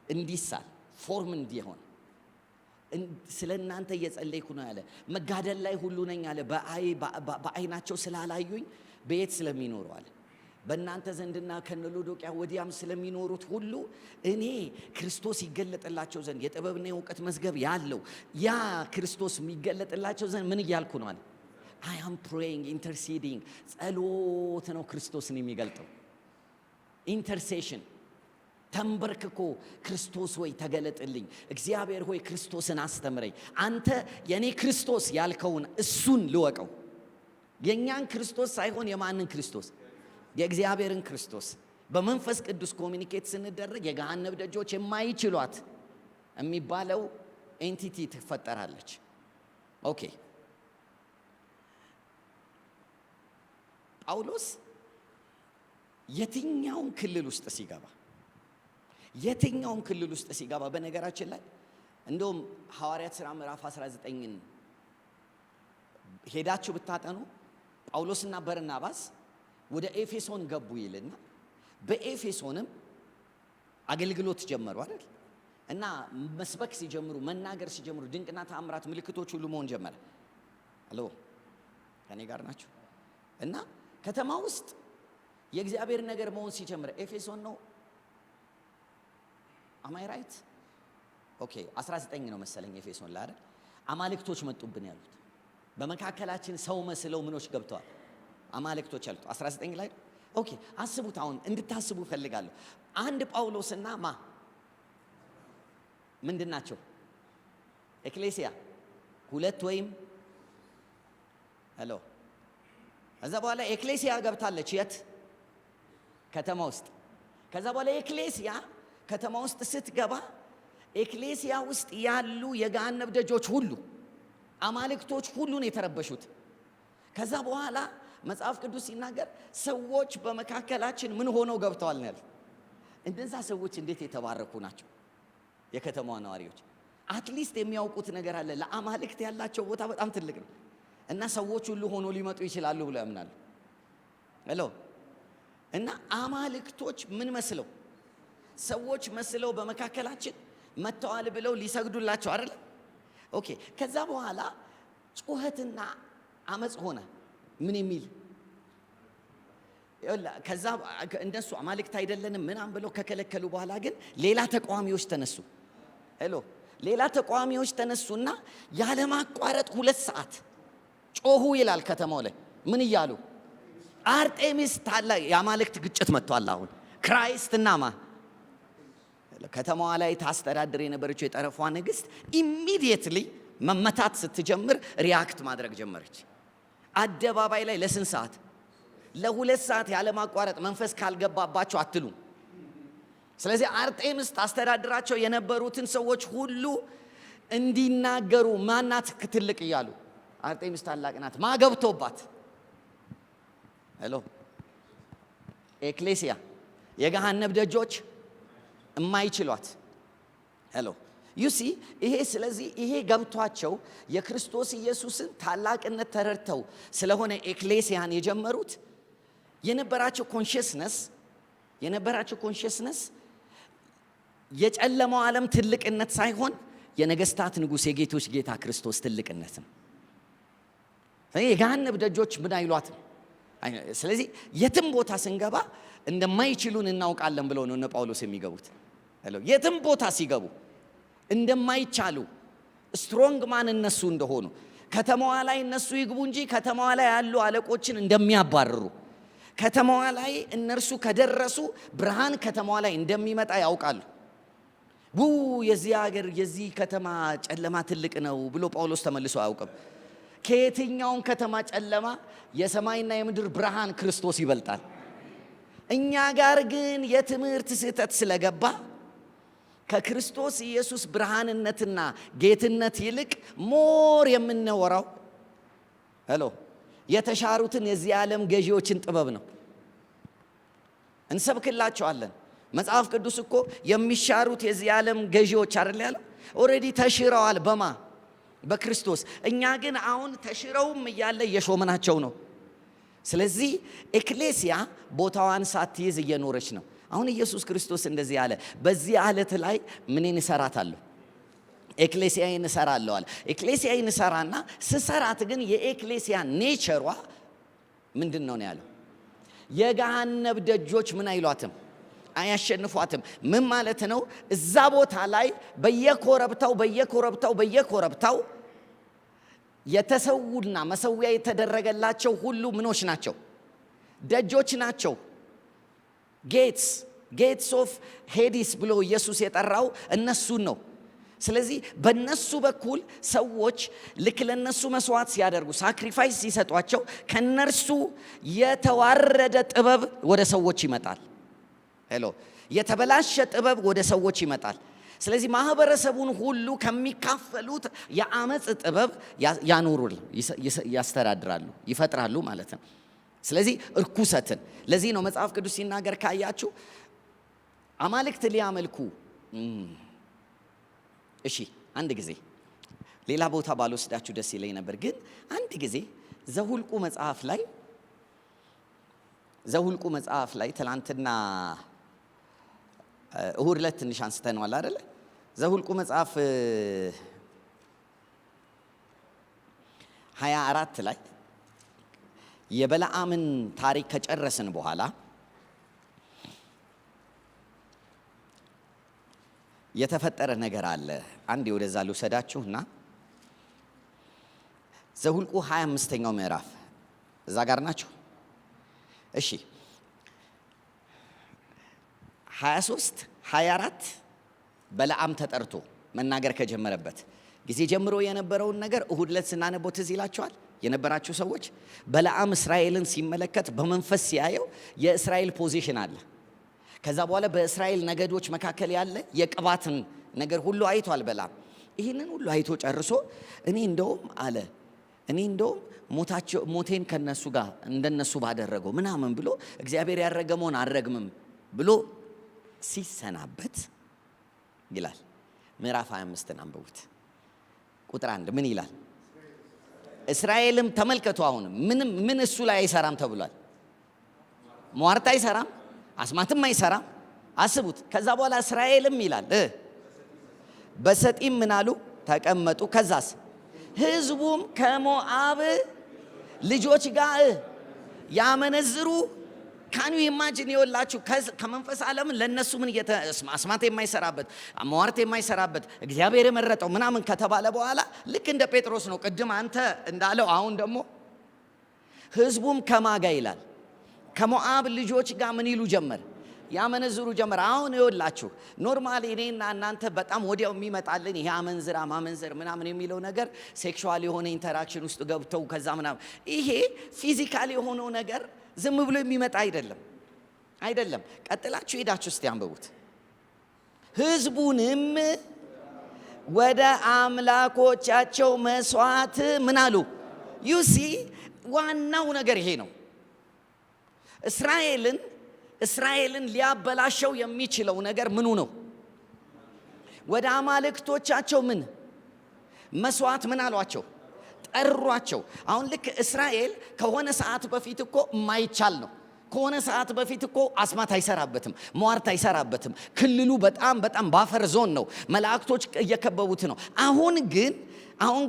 እንዲሳል ፎርም እንዲሆን ስለ እናንተ እየጸለይኩ ነው ያለ። መጋደል ላይ ሁሉ ነኝ አለ። በአይናቸው ስላላዩኝ በየት ስለሚኖሩ አለ በእናንተ ዘንድና ከነሎዶቅያ ወዲያም ስለሚኖሩት ሁሉ እኔ ክርስቶስ ይገለጥላቸው ዘንድ የጥበብና የእውቀት መዝገብ ያለው ያ ክርስቶስ የሚገለጥላቸው ዘንድ ምን እያልኩ ነው አለ? I am praying, interceding። ጸሎት ነው ክርስቶስን የሚገልጠው። ኢንተርሴሽን ተንበርክኮ ክርስቶስ ሆይ ተገለጥልኝ፣ እግዚአብሔር ሆይ ክርስቶስን አስተምረኝ። አንተ የኔ ክርስቶስ ያልከውን እሱን ልወቀው። የኛን ክርስቶስ ሳይሆን የማንን ክርስቶስ? የእግዚአብሔርን ክርስቶስ። በመንፈስ ቅዱስ ኮሚኒኬት ስንደረግ የገሃነብ ደጆች የማይችሏት የሚባለው ኤንቲቲ ትፈጠራለች። ኦኬ። ጳውሎስ የትኛውን ክልል ውስጥ ሲገባ በነገራችን ላይ እንደውም ሐዋርያት ሥራ ምዕራፍ 19ን ሄዳችሁ ብታጠኑ ጳውሎስና በርናባስ ወደ ኤፌሶን ገቡ ይልና በኤፌሶንም አገልግሎት ጀመሩ አይደል? እና መስበክ ሲጀምሩ፣ መናገር ሲጀምሩ ድንቅና ተአምራት ምልክቶች ሁሉ መሆን ጀመረ። አሎ ከኔ ጋር ናችሁ? እና ከተማ ውስጥ የእግዚአብሔር ነገር መሆን ሲጀምር ኤፌሶን ነው። አማይ ራይት? ኦኬ 19 ነው መሰለኝ ኤፌሶን ላይ አይደል? አማልክቶች መጡብን ያሉት በመካከላችን ሰው መስለው ምኖች ገብተዋል አማልክቶች ያሉት 19 ላይ። ኦኬ አስቡት፣ አሁን እንድታስቡ ፈልጋለሁ። አንድ ጳውሎስና ምንድን ናቸው? ኤክሌሲያ ሁለት ወይም ሄሎ። ከዛ በኋላ ኤክሌሲያ ገብታለች የት? ከተማ ውስጥ። ከዛ በኋላ ኤክሌሲያ ከተማ ውስጥ ስትገባ ኤክሌሲያ ውስጥ ያሉ የገሃነብ ደጆች ሁሉ አማልክቶች ሁሉን የተረበሹት። ከዛ በኋላ መጽሐፍ ቅዱስ ሲናገር ሰዎች በመካከላችን ምን ሆነው ገብተዋል ነው ያለው። እነዛ ሰዎች እንዴት የተባረኩ ናቸው! የከተማዋ ነዋሪዎች አትሊስት የሚያውቁት ነገር አለ። ለአማልክት ያላቸው ቦታ በጣም ትልቅ ነው እና ሰዎች ሁሉ ሆኖ ሊመጡ ይችላሉ ብሎ ያምናሉ። ሄሎ። እና አማልክቶች ምን መስለው ሰዎች መስለው በመካከላችን መተዋል ብለው ሊሰግዱላቸው አይደል? ኦኬ። ከዛ በኋላ ጩኸትና አመጽ ሆነ። ምን የሚል ከዛ እንደሱ አማልክት አይደለንም ምናምን ብለው ከከለከሉ በኋላ ግን ሌላ ተቃዋሚዎች ተነሱ። ሄሎ። ሌላ ተቃዋሚዎች ተነሱና ያለማቋረጥ 2 ሰዓት ጮሁ ይላል ከተማው ላይ። ምን እያሉ? አርጤሚስ ታላ የአማልክት ግጭት መጥቷል። አሁን ክራይስትና ከተማዋ ላይ ታስተዳድር የነበረችው የጠረፏ ንግስት ኢሚዲየትሊ መመታት ስትጀምር ሪያክት ማድረግ ጀመረች። አደባባይ ላይ ለስንት ሰዓት? ለ2 ሰዓት ያለማቋረጥ መንፈስ ካልገባባቸው አትሉ። ስለዚህ አርጤምስ ታስተዳድራቸው የነበሩትን ሰዎች ሁሉ እንዲናገሩ ማናት ትልቅ እያሉ አርጤምስ ታላቅ ናት ማገብቶባት ሄሎ ኤክሌሲያ የገሃነብ ደጆች የማይችሏት ሄሎ ዩሲ ይሄ ስለዚህ ይሄ ገብቷቸው የክርስቶስ ኢየሱስን ታላቅነት ተረድተው ስለሆነ ኤክሌሲያን የጀመሩት የነበራቸው ኮንሽስነስ የጨለማው ዓለም ትልቅነት ሳይሆን የነገስታት ንጉሥ የጌቶች ጌታ ክርስቶስ ትልቅነት ነው። የገሃነብ ደጆች ምን አይሏትም። ስለዚህ የትም ቦታ ስንገባ እንደማይችሉን እናውቃለን ብለው ነው እነ ጳውሎስ የሚገቡት። የትም ቦታ ሲገቡ እንደማይቻሉ ስትሮንግ ማን እነሱ እንደሆኑ ከተማዋ ላይ እነሱ ይግቡ እንጂ ከተማዋ ላይ ያሉ አለቆችን እንደሚያባርሩ ከተማዋ ላይ እነርሱ ከደረሱ ብርሃን ከተማዋ ላይ እንደሚመጣ ያውቃሉ። የዚህ ሀገር የዚህ ከተማ ጨለማ ትልቅ ነው ብሎ ጳውሎስ ተመልሶ አያውቅም። ከየትኛውም ከተማ ጨለማ የሰማይና የምድር ብርሃን ክርስቶስ ይበልጣል። እኛ ጋር ግን የትምህርት ስህተት ስለገባ ከክርስቶስ ኢየሱስ ብርሃንነትና ጌትነት ይልቅ ሞር የምንወራው የተሻሩትን የዚህ ዓለም ገዢዎችን ጥበብ ነው። እንሰብክላቸዋለን። መጽሐፍ ቅዱስ እኮ የሚሻሩት የዚህ ዓለም ገዢዎች አይደል ያለው? ኦሬዲ ተሽረዋል በክርስቶስ። እኛ ግን አሁን ተሽረውም እያለ እየሾመናቸው ነው። ስለዚህ ኤክሌሲያ ቦታዋን ሳትይዝ እየኖረች ነው። አሁን ኢየሱስ ክርስቶስ እንደዚህ አለ፣ በዚህ ዓለት ላይ ምንን እሰራታለሁ? ኤክሌሲያን እሰራለሁ አለ። ኤክሌሲያን እሰራና ስሰራት ግን የኤክሌሲያ ኔቸሯ ምንድን ነው ያለው? የገሃነብ ደጆች ምን አይሏትም? አያሸንፏትም። ምን ማለት ነው? እዛ ቦታ ላይ በየኮረብታው የተሰውና መሰዊያ የተደረገላቸው ሁሉ ምኖች ናቸው? ደጆች ናቸው። ጌትስ ኦፍ ሄዲስ ብሎ ኢየሱስ የጠራው እነሱን ነው። ስለዚህ በነሱ በኩል ሰዎች ልክ ለነሱ መስዋዕት ሲያደርጉ ሳክሪፋይስ ሲሰጧቸው ከነርሱ የተዋረደ ጥበብ ወደ ሰዎች ይመጣል። የተበላሸ ጥበብ ወደ ሰዎች ይመጣል። ስለዚህ ማህበረሰቡን ሁሉ ከሚካፈሉት የአመጽ ጥበብ ያስተዳድራሉ፣ ይፈጥራሉ ማለት ነው። ስለዚህ እርኩሰትን ለዚህ ነው መጽሐፍ ቅዱስ ሲናገር ካያችሁ አማልክት ሊያመልኩ እሺ አንድ ጊዜ ሌላ ቦታ ባልወስዳችሁ ደስ ይለኝ ነበር፣ ግን አንድ ጊዜ ዘሁልቁ መጽሐፍ ላይ ትላንትና እሁድ ዕለት ትንሽ አንስተነዋል አይደለ? ዘሁልቁ መጽሐፍ 24 ላይ የበለዓምን ታሪክ ከጨረስን በኋላ የተፈጠረ ነገር አለ። አንዴ ወደዛ ልውሰዳችሁና ዘሁልቁ 25ኛው ምዕራፍ እዛ ጋር ናችሁ? እሺ 23 24 በለዓም ተጠርቶ መናገር ከጀመረበት ጊዜ ጀምሮ የነበረውን ነገር እሁድ ዕለት ስናነበው ትዝ ይላችኋል። የነበራችሁ ሰዎች በለዓም እስራኤልን ሲመለከት በመንፈስ ሲያየው የእስራኤል ፖዚሽን አለ። ከዛ በኋላ በእስራኤል ነገዶች መካከል ያለ የቅባትን ነገር ሁሉ አይቷል በለዓም። ይህንን ሁሉ አይቶ ጨርሶ እኔ እንደውም ሞቴን ከነሱ ጋር እንደነሱ ባደረገው ምናምን ብሎ እግዚአብሔር ያረገመውን አልረግምም ብሎ ሲሰናበት ይላል። ምዕራፍ 25ን አንብቡት ቁጥር 1 ምን ይላል? እስራኤልም ተመልከቱ፣ አሁን ምን እሱ ላይ አይሰራም ተብሏል። ሟርት አይሰራም፣ አስማትም አይሰራም። አስቡት። ከዛ በኋላ እስራኤልም ይላል በሰጢም ምን አሉ? ተቀመጡ። ከዛስ ህዝቡም ከሞዓብ ልጆች ጋር ያመነዝሩ። ካኑ ኢማጂን ይወላችሁ ከመንፈስ ዓለም ለነሱ ምን አስማት የማይሰራበት ሟርት የማይሰራበት እግዚአብሔር የመረጠው ምናምን ከተባለ በኋላ ልክ እንደ ጴጥሮስ ነው ቅድም አንተ እንዳለው። አሁን ደግሞ ህዝቡም ከማጋ ይላል ከሞዓብ ልጆች ጋር ምን ይሉ ጀመር? ያመነዝሩ ጀመር። አሁን ይወላችሁ ኖርማሊ እኔና እናንተ በጣም ወዲያው የሚመጣልን ይሄ ማመንዘር ምናምን የሚለው ነገር ሴክሹዋል የሆነ ኢንተራክሽን ውስጥ ገብተው ከዛ ምናምን ይሄ ፊዚካል የሆነው ነገር ዝም ብሎ የሚመጣ አይደለም። ቀጥላችሁ ሄዳችሁ እስቲ አንብቡት። ሕዝቡንም ወደ አምላኮቻቸው መስዋዕት ምን አሉ? ዩሲ ዋናው ነገር ይሄ ነው። እስራኤልን ሊያበላሸው የሚችለው ነገር ምኑ ነው? ወደ አማልክቶቻቸው ምን መስዋዕት ምን አሏቸው? ጠሯቸው። አሁን ልክ እስራኤል ከሆነ ሰዓት በፊት እኮ የማይቻል ነው። ከሆነ ሰዓት በፊት እኮ አስማት አይሰራበትም፣ ሟርት አይሰራበትም። ክልሉ በጣም ባፈር ዞን ነው። መላእክቶች እየከበቡት ነው። አሁን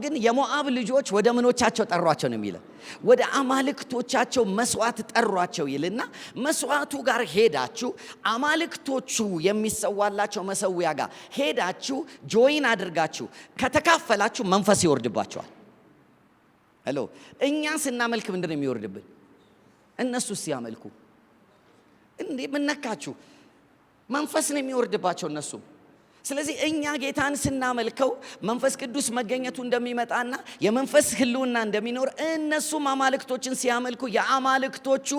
ግን የሞዓብ ልጆች ወደ ምኖቻቸው ጠሯቸው ነው የሚለው። ወደ አማልክቶቻቸው መስዋዕት ጠሯቸው ይልና መስዋዕቱ ጋር ሄዳችሁ አማልክቶቹ የሚሰዋላቸው መሰዊያ ጋር ሄዳችሁ ጆይን አድርጋችሁ ከተካፈላችሁ መንፈስ ይወርድባቸዋል። ሄሎ እኛ ስናመልክ ምንድነው የሚወርድብን? እነሱ ሲያመልኩ እንዴ ምን ነካችሁ? መንፈስ ነው የሚወርድባቸው እነሱ። ስለዚህ እኛ ጌታን ስናመልከው መንፈስ ቅዱስ መገኘቱ እንደሚመጣና የመንፈስ ህልውና እንደሚኖር እነሱም አማልክቶችን ሲያመልኩ የአማልክቶቹ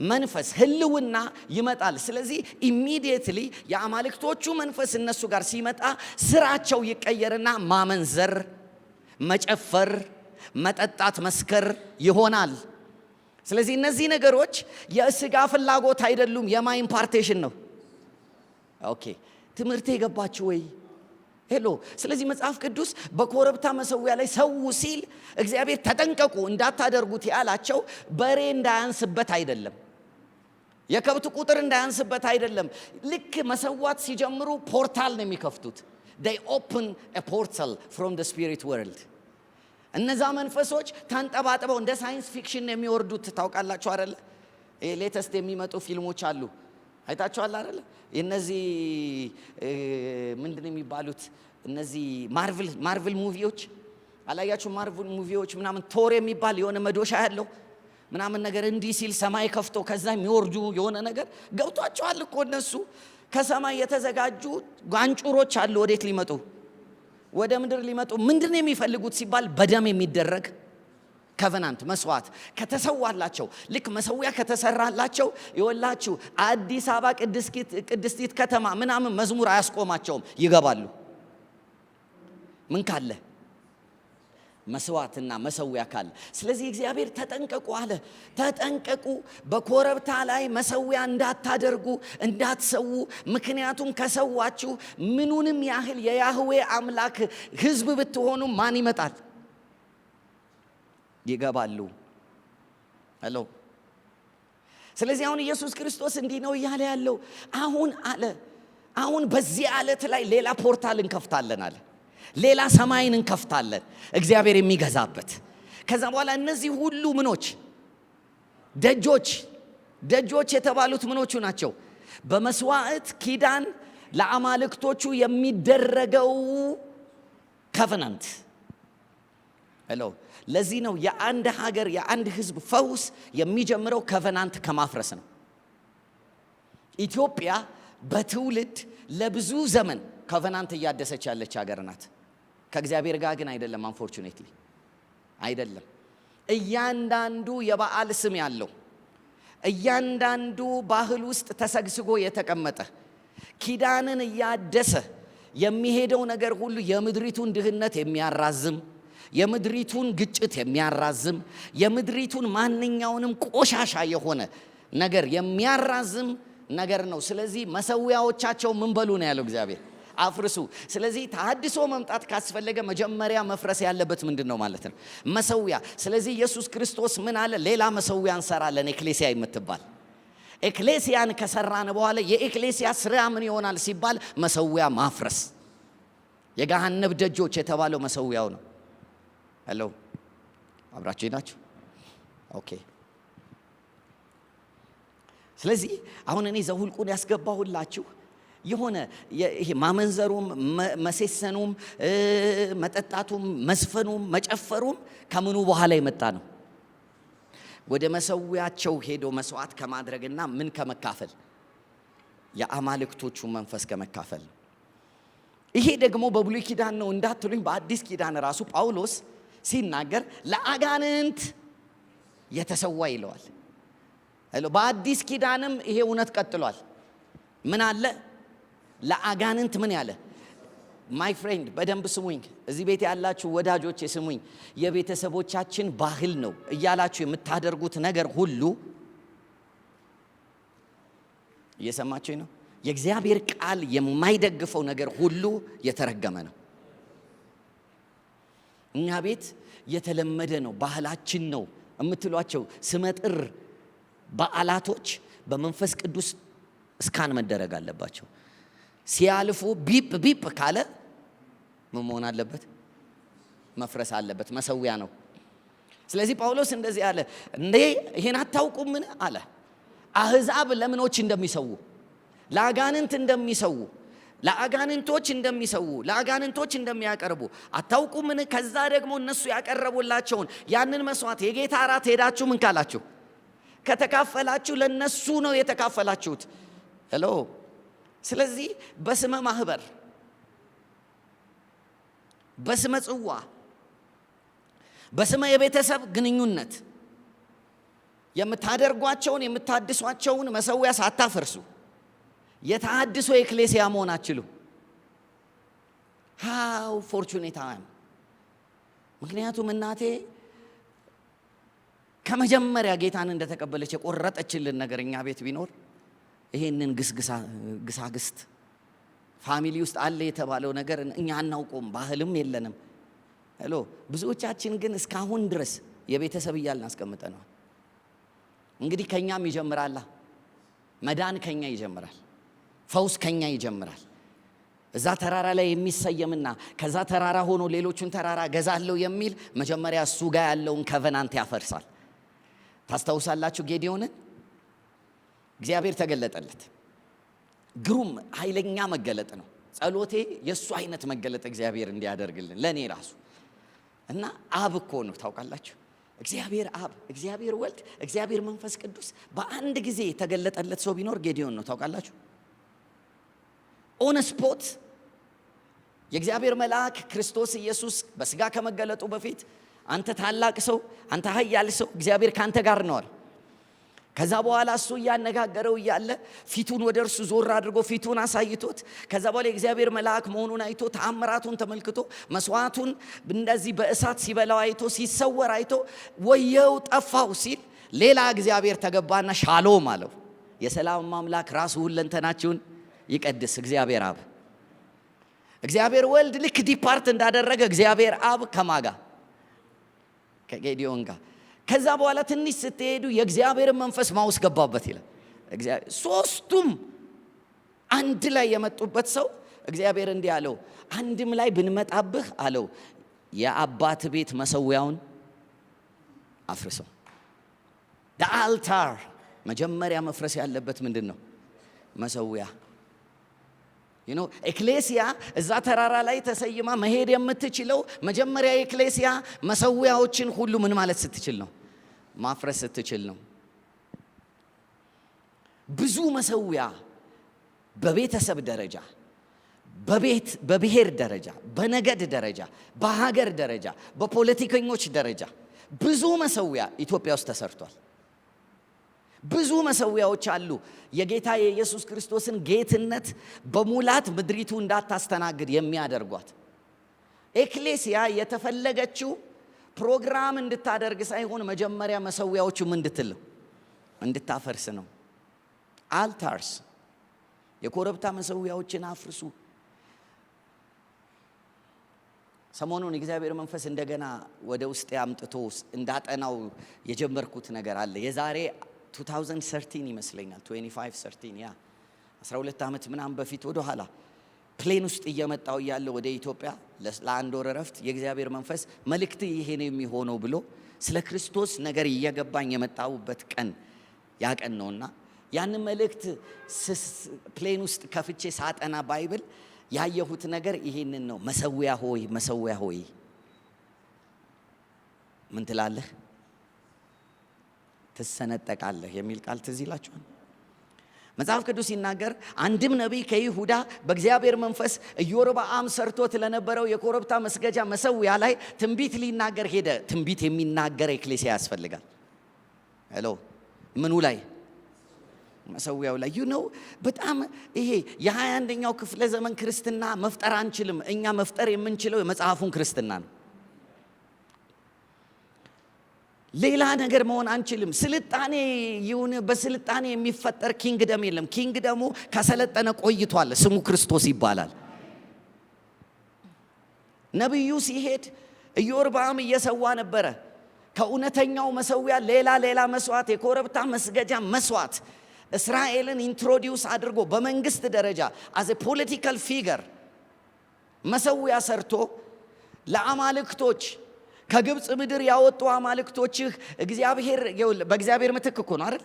መንፈስ ህልውና ይመጣል። ስለዚህ ኢሚዲየትሊ የአማልክቶቹ መንፈስ እነሱ ጋር ሲመጣ ስራቸው ይቀየርና ማመንዘር፣ መጨፈር፣ መጠጣት፣ መስከር ይሆናል። ስለዚህ እነዚህ ነገሮች የስጋ ፍላጎት አይደሉም፣ የማይ ኢምፓርቴሽን ነው። ኦኬ ትምህርት የገባችሁ ወይ? ሄሎ ስለዚህ መጽሐፍ ቅዱስ በኮረብታ መሰዊያ ላይ ሰው ሲል እግዚአብሔር ተጠንቀቁ እንዳታደርጉት ያላቸው በሬ እንዳያንስበት አይደለም፣ የከብት ቁጥር እንዳያንስበት አይደለም። ልክ መሰዋት ሲጀምሩ ፖርታል ነው የሚከፍቱት። they open a portal from the spirit world። እነዛ መንፈሶች ተንጠባጥበው እንደ ሳይንስ ፊክሽን የሚወርዱት ታውቃላችሁ አይደለ? ሌተስት የሚመጡ ፊልሞች አሉ፣ አይታችኋል አይደለ? እነዚህ ምንድነው የሚባሉት? እነዚህ ማርቨል ሙቪዎች አላያችሁ? ማርቨል ሙቪዎች ምናምን ቶር የሚባል የሆነ መዶሻ ያለው ምናምን ነገር እንዲህ ሲል ሰማይ ከፍቶ ከዛ የሚወርዱ የሆነ ነገር ገብቷቸዋል እኮ እነሱ። ከሰማይ የተዘጋጁ ጋንጩሮች አሉ። ወዴት ሊመጡ? ወደ ምድር ሊመጡ። ምንድነው የሚፈልጉት ሲባል በደም የሚደረግ ኮቨናንት መስዋዕት ከተሰዋላቸው፣ ልክ መሰዊያ ከተሰራላቸው ይወላችሁ አዲስ አበባ ቅድስቲት ከተማ ምናምን መዝሙር አያስቆማቸውም፣ ይገባሉ። ምን ካለ? መስዋዕትና መሰዊያ ካለ። ስለዚህ እግዚአብሔር ተጠንቀቁ አለ። ተጠንቀቁ፣ በኮረብታ ላይ መሰዊያ እንዳታደርጉ እንዳትሰዉ። ምክንያቱም ከሰዋችሁ ምኑንም ያህል የያህዌ አምላክ ሕዝብ ብትሆኑ ማን ይመጣል? ይገባሉ። ሄሎ ስለዚህ አሁን ኢየሱስ ክርስቶስ እንዲህ ነው እያለ ያለው። አሁን በዚህ ዓለት ላይ ሌላ ፖርታል እንከፍታለን አለ። ሌላ ሰማይን እንከፍታለን እግዚአብሔር የሚገዛበት። ከዛ በኋላ እነዚህ ሁሉ ምኖች ደጆች የተባሉት ምኖቹ ናቸው? በመስዋዕት ኪዳን ለአማልክቶቹ የሚደረገው ኮቨናንት። ሄሎ ለዚህ ነው የአንድ ሀገር የአንድ ህዝብ ፈውስ የሚጀምረው ኮቨናንት ከማፍረስ ነው። ኢትዮጵያ በትውልድ ለብዙ ዘመን ኮቨናንት እያደሰች ያለች ሀገር ናት። ከእግዚአብሔር ጋር ግን አይደለም። አንፎርቹኔትሊ አይደለም። እያንዳንዱ የበዓል ስም ያለው፣ እያንዳንዱ ባህል ውስጥ ተሰግስጎ የተቀመጠ ኪዳንን እያደሰ የሚሄደው ነገር ሁሉ የምድሪቱን ድህነት የሚያራዝም፣ የምድሪቱን ግጭት የሚያራዝም፣ የምድሪቱን ማንኛውንም ቆሻሻ የሆነ ነገር የሚያራዝም ነገር ነው። ስለዚህ መሰዊያዎቻቸው ምን በሉ ነው ያለው እግዚአብሔር? አፍርሱ። ስለዚህ ተሐድሶ መምጣት ካስፈለገ መጀመሪያ መፍረስ ያለበት ምንድን ነው ማለት ነው? መሰዊያ። ስለዚህ ኢየሱስ ክርስቶስ ምን አለ? ሌላ መሰዊያ እንሰራለን፣ ኤክሌሲያ የምትባል ኤክሌሲያን ከሰራን በኋላ የኤክሌሲያ ስራ ምን ይሆናል ሲባል መሰዊያ ማፍረስ። የገሃነብ ደጆች የተባለው መሰዊያው ነው። ሄሎ አብራችሁ ናችሁ? ኦኬ። ስለዚህ አሁን እኔ ዘሁልቁን ያስገባሁላችሁ የሆነ ይሄ ማመንዘሩም መሴሰኑም መጠጣቱም መዝፈኑም መጨፈሩም ከምኑ በኋላ የመጣ ነው? ወደ መሰዊያቸው ሄዶ መስዋዕት ከማድረግና ምን ከመካፈል? የአማልክቶቹ መንፈስ ከመካፈል። ይሄ ደግሞ በብሉይ ኪዳን ነው እንዳትሉኝ፣ በአዲስ ኪዳን ራሱ ጳውሎስ ሲናገር ለአጋንንት የተሰዋ ይለዋል። በአዲስ ኪዳንም ይሄ እውነት ቀጥሏል። ምን አለ? ለአጋንንት ምን ያለ ማይ ፍሬንድ በደንብ ስሙኝ። እዚህ ቤት ያላችሁ ወዳጆቼ ስሙኝ። የቤተሰቦቻችን ባህል ነው እያላችሁ የምታደርጉት ነገር ሁሉ እየሰማችሁኝ ነው? የእግዚአብሔር ቃል የማይደግፈው ነገር ሁሉ የተረገመ ነው። እኛ ቤት የተለመደ ነው፣ ባህላችን ነው የምትሏቸው ስመጥር በዓላቶች በመንፈስ ቅዱስ እስካን መደረግ አለባቸው። ሲያልፉ ቢፕ ቢፕ ካለ ምን መሆን አለበት? መፍረስ አለበት። መሰዊያ ነው። ስለዚህ ጳውሎስ እንደዚህ አለ፣ እንዴ ይሄን አታውቁምን አለ። አህዛብ ለምኖች እንደሚሰዉ፣ ለአጋንንት እንደሚሰዉ፣ ለአጋንንቶች እንደሚሰዉ፣ ለአጋንንቶች እንደሚያቀርቡ አታውቁምን? ከዛ ደግሞ እነሱ ያቀረቡላቸውን ያንን መስዋዕት የጌታ እራት ሄዳችሁ ምን ካላችሁ ከተካፈላችሁ ለነሱ ነው የተካፈላችሁት። ሄሎ። ስለዚህ በስመ ማህበር፣ በስመ ጽዋ፣ በስመ የቤተሰብ ግንኙነት የምታደርጓቸውን የምታድሷቸውን መሰዊያ ሳታፈርሱ የተሐድሶ ኤክሌሲያ መሆን አትችሉ። ሃው ፎርቹኔት አይ አም። ምክንያቱም እናቴ ከመጀመሪያ ጌታን እንደተቀበለች የቆረጠችልን ነገር እኛ ቤት ቢኖር ይሄንን ግሳግስት ፋሚሊ ውስጥ አለ የተባለው ነገር እኛ አናውቀውም፣ ባህልም የለንም። ሄሎ። ብዙዎቻችን ግን እስካሁን ድረስ የቤተሰብ እያልን አስቀምጠነዋል። እንግዲህ ከኛም ይጀምራል። መዳን ከኛ ይጀምራል። ፈውስ ከኛ ይጀምራል። እዛ ተራራ ላይ የሚሰየምና ከዛ ተራራ ሆኖ ሌሎቹን ተራራ ገዛለሁ የሚል መጀመሪያ እሱ ጋር ያለውን ከቨናንት ያፈርሳል። ታስታውሳላችሁ ጌዲዮንን? እግዚአብሔር ተገለጠለት። ግሩም ኃይለኛ መገለጥ ነው። ጸሎቴ የእሱ አይነት መገለጥ እግዚአብሔር እንዲያደርግልን ለእኔ ራሱ እና አብ እኮ ነው ታውቃላችሁ። እግዚአብሔር አብ፣ እግዚአብሔር ወልድ፣ እግዚአብሔር መንፈስ ቅዱስ በአንድ ጊዜ የተገለጠለት ሰው ቢኖር ጌዲዮን ነው ታውቃላችሁ። ኦን ስፖት የእግዚአብሔር መልአክ ክርስቶስ ኢየሱስ በስጋ ከመገለጡ በፊት አንተ ታላቅ ሰው፣ አንተ ኃያል ሰው፣ እግዚአብሔር ካንተ ጋር ነው አለ። ከዛ በኋላ እሱ እያነጋገረው እያለ ፊቱን ወደ እርሱ ዞር አድርጎ ፊቱን አሳይቶት ከዛ በኋላ የእግዚአብሔር መልአክ መሆኑን አይቶ ተአምራቱን ተመልክቶ መስዋዕቱን እንደዚህ በእሳት ሲበላው አይቶ ሲሰወር አይቶ ወየው ጠፋው ሲል ሌላ እግዚአብሔር ተገባና ሻሎም አለው። የሰላም አምላክ ራሱ ሁለንተናችሁን ይቀድስ እግዚአብሔር አብ። እግዚአብሔር ወልድ ልክ ዲፓርት እንዳደረገ እግዚአብሔር አብ ከማጋ ከጌዲዮን ጋር ከዛ በኋላ ትንሽ ስትሄዱ የእግዚአብሔር መንፈስ ማውስ ገባበት ይላል። ሶስቱም አንድ ላይ የመጡበት ሰው እግዚአብሔር እንዲህ አለው፣ አንድም ላይ ብንመጣብህ አለው የአባት ቤት መሰዊያውን አፍርሰው። አልታር መጀመሪያ መፍረስ ያለበት ምንድን ነው? መሰዊያ። ኤክሌሲያ እዛ ተራራ ላይ ተሰይማ መሄድ የምትችለው መጀመሪያ ኤክሌሲያ መሰዊያዎችን ሁሉ ምን ማለት ስትችል ነው? ማፍረስ ስትችል ነው። ብዙ መሰዊያ በቤተሰብ ደረጃ፣ በብሔር ደረጃ፣ በነገድ ደረጃ፣ በሀገር ደረጃ፣ በፖለቲከኞች ደረጃ ብዙ መሰዊያ ኢትዮጵያ ውስጥ ተሰርቷል። ብዙ መሰዊያዎች አሉ የጌታ የኢየሱስ ክርስቶስን ጌትነት በሙላት ምድሪቱ እንዳታስተናግድ የሚያደርጓት። ኤክሌሲያ የተፈለገችው ፕሮግራም እንድታደርግ ሳይሆን መጀመሪያ መሰዊያዎቹ እንድታፈርስ ነው። አልታርስ፣ የኮረብታ መሰዊያዎችን አፍርሱ። ሰሞኑን የእግዚአብሔር መንፈስ እንደገና ወደ ውስጥ አምጥቶ እንዳጠናው የጀመርኩት ነገር አለ። የዛሬ 2013 ይመስለኛል 2513 ያ 12 ዓመት ምናምን በፊት ወደ ኋላ ፕሌን ውስጥ እየመጣው ያለው ወደ ኢትዮጵያ ለአንድ ወር እረፍት የእግዚአብሔር መንፈስ መልእክት ይሄ ነው የሚሆነው ብሎ ስለ ክርስቶስ ነገር እየገባኝ የመጣውበት ቀን ያ ቀን ነውና ያንን መልእክት ፕሌን ውስጥ ከፍቼ ሳጠና ባይብል ያየሁት ነገር ይሄንን ነው። መሰዊያ ሆይ መሰዊያ ሆይ ምን ትላለህ? ትሰነጠቃለህ የሚል ቃል ትዝ ይላችኋል። መጽሐፍ ቅዱስ ሲናገር አንድም ነቢይ ከይሁዳ በእግዚአብሔር መንፈስ ኢዮርብዓም ሰርቶት ለነበረው የኮረብታ መስገጃ መሰዊያ ላይ ትንቢት ሊናገር ሄደ። ትንቢት የሚናገር ኤክሌሲያ ያስፈልጋል። ሄሎ ምኑ ላይ? መሰዊያው ላይ በጣም ይሄ የ21ኛው ክፍለ ዘመን ክርስትና መፍጠር አንችልም። እኛ መፍጠር የምንችለው የመጽሐፉን ክርስትና ነው። ሌላ ነገር መሆን አንችልም። ስልጣኔ ይሁን በስልጣኔ የሚፈጠር ኪንግደም የለም። ኪንግደሙ ከሰለጠነ ቆይቷል። ስሙ ክርስቶስ ይባላል። ነብዩ ሲሄድ ኢዮርብዓም እየሰዋ ነበረ። ከእውነተኛው መሰዊያ ሌላ መስዋዕት፣ የኮረብታ መስገጃ መስዋዕት እስራኤልን ኢንትሮዲውስ አድርጎ በመንግስት ደረጃ አዘ ፖለቲካል ፊገር መሰዊያ ሰርቶ ለአማልክቶች ከግብፅ ምድር ያወጡ አማልክቶችህ በእግዚአብሔር ምትክ እኮ ነው አይደል?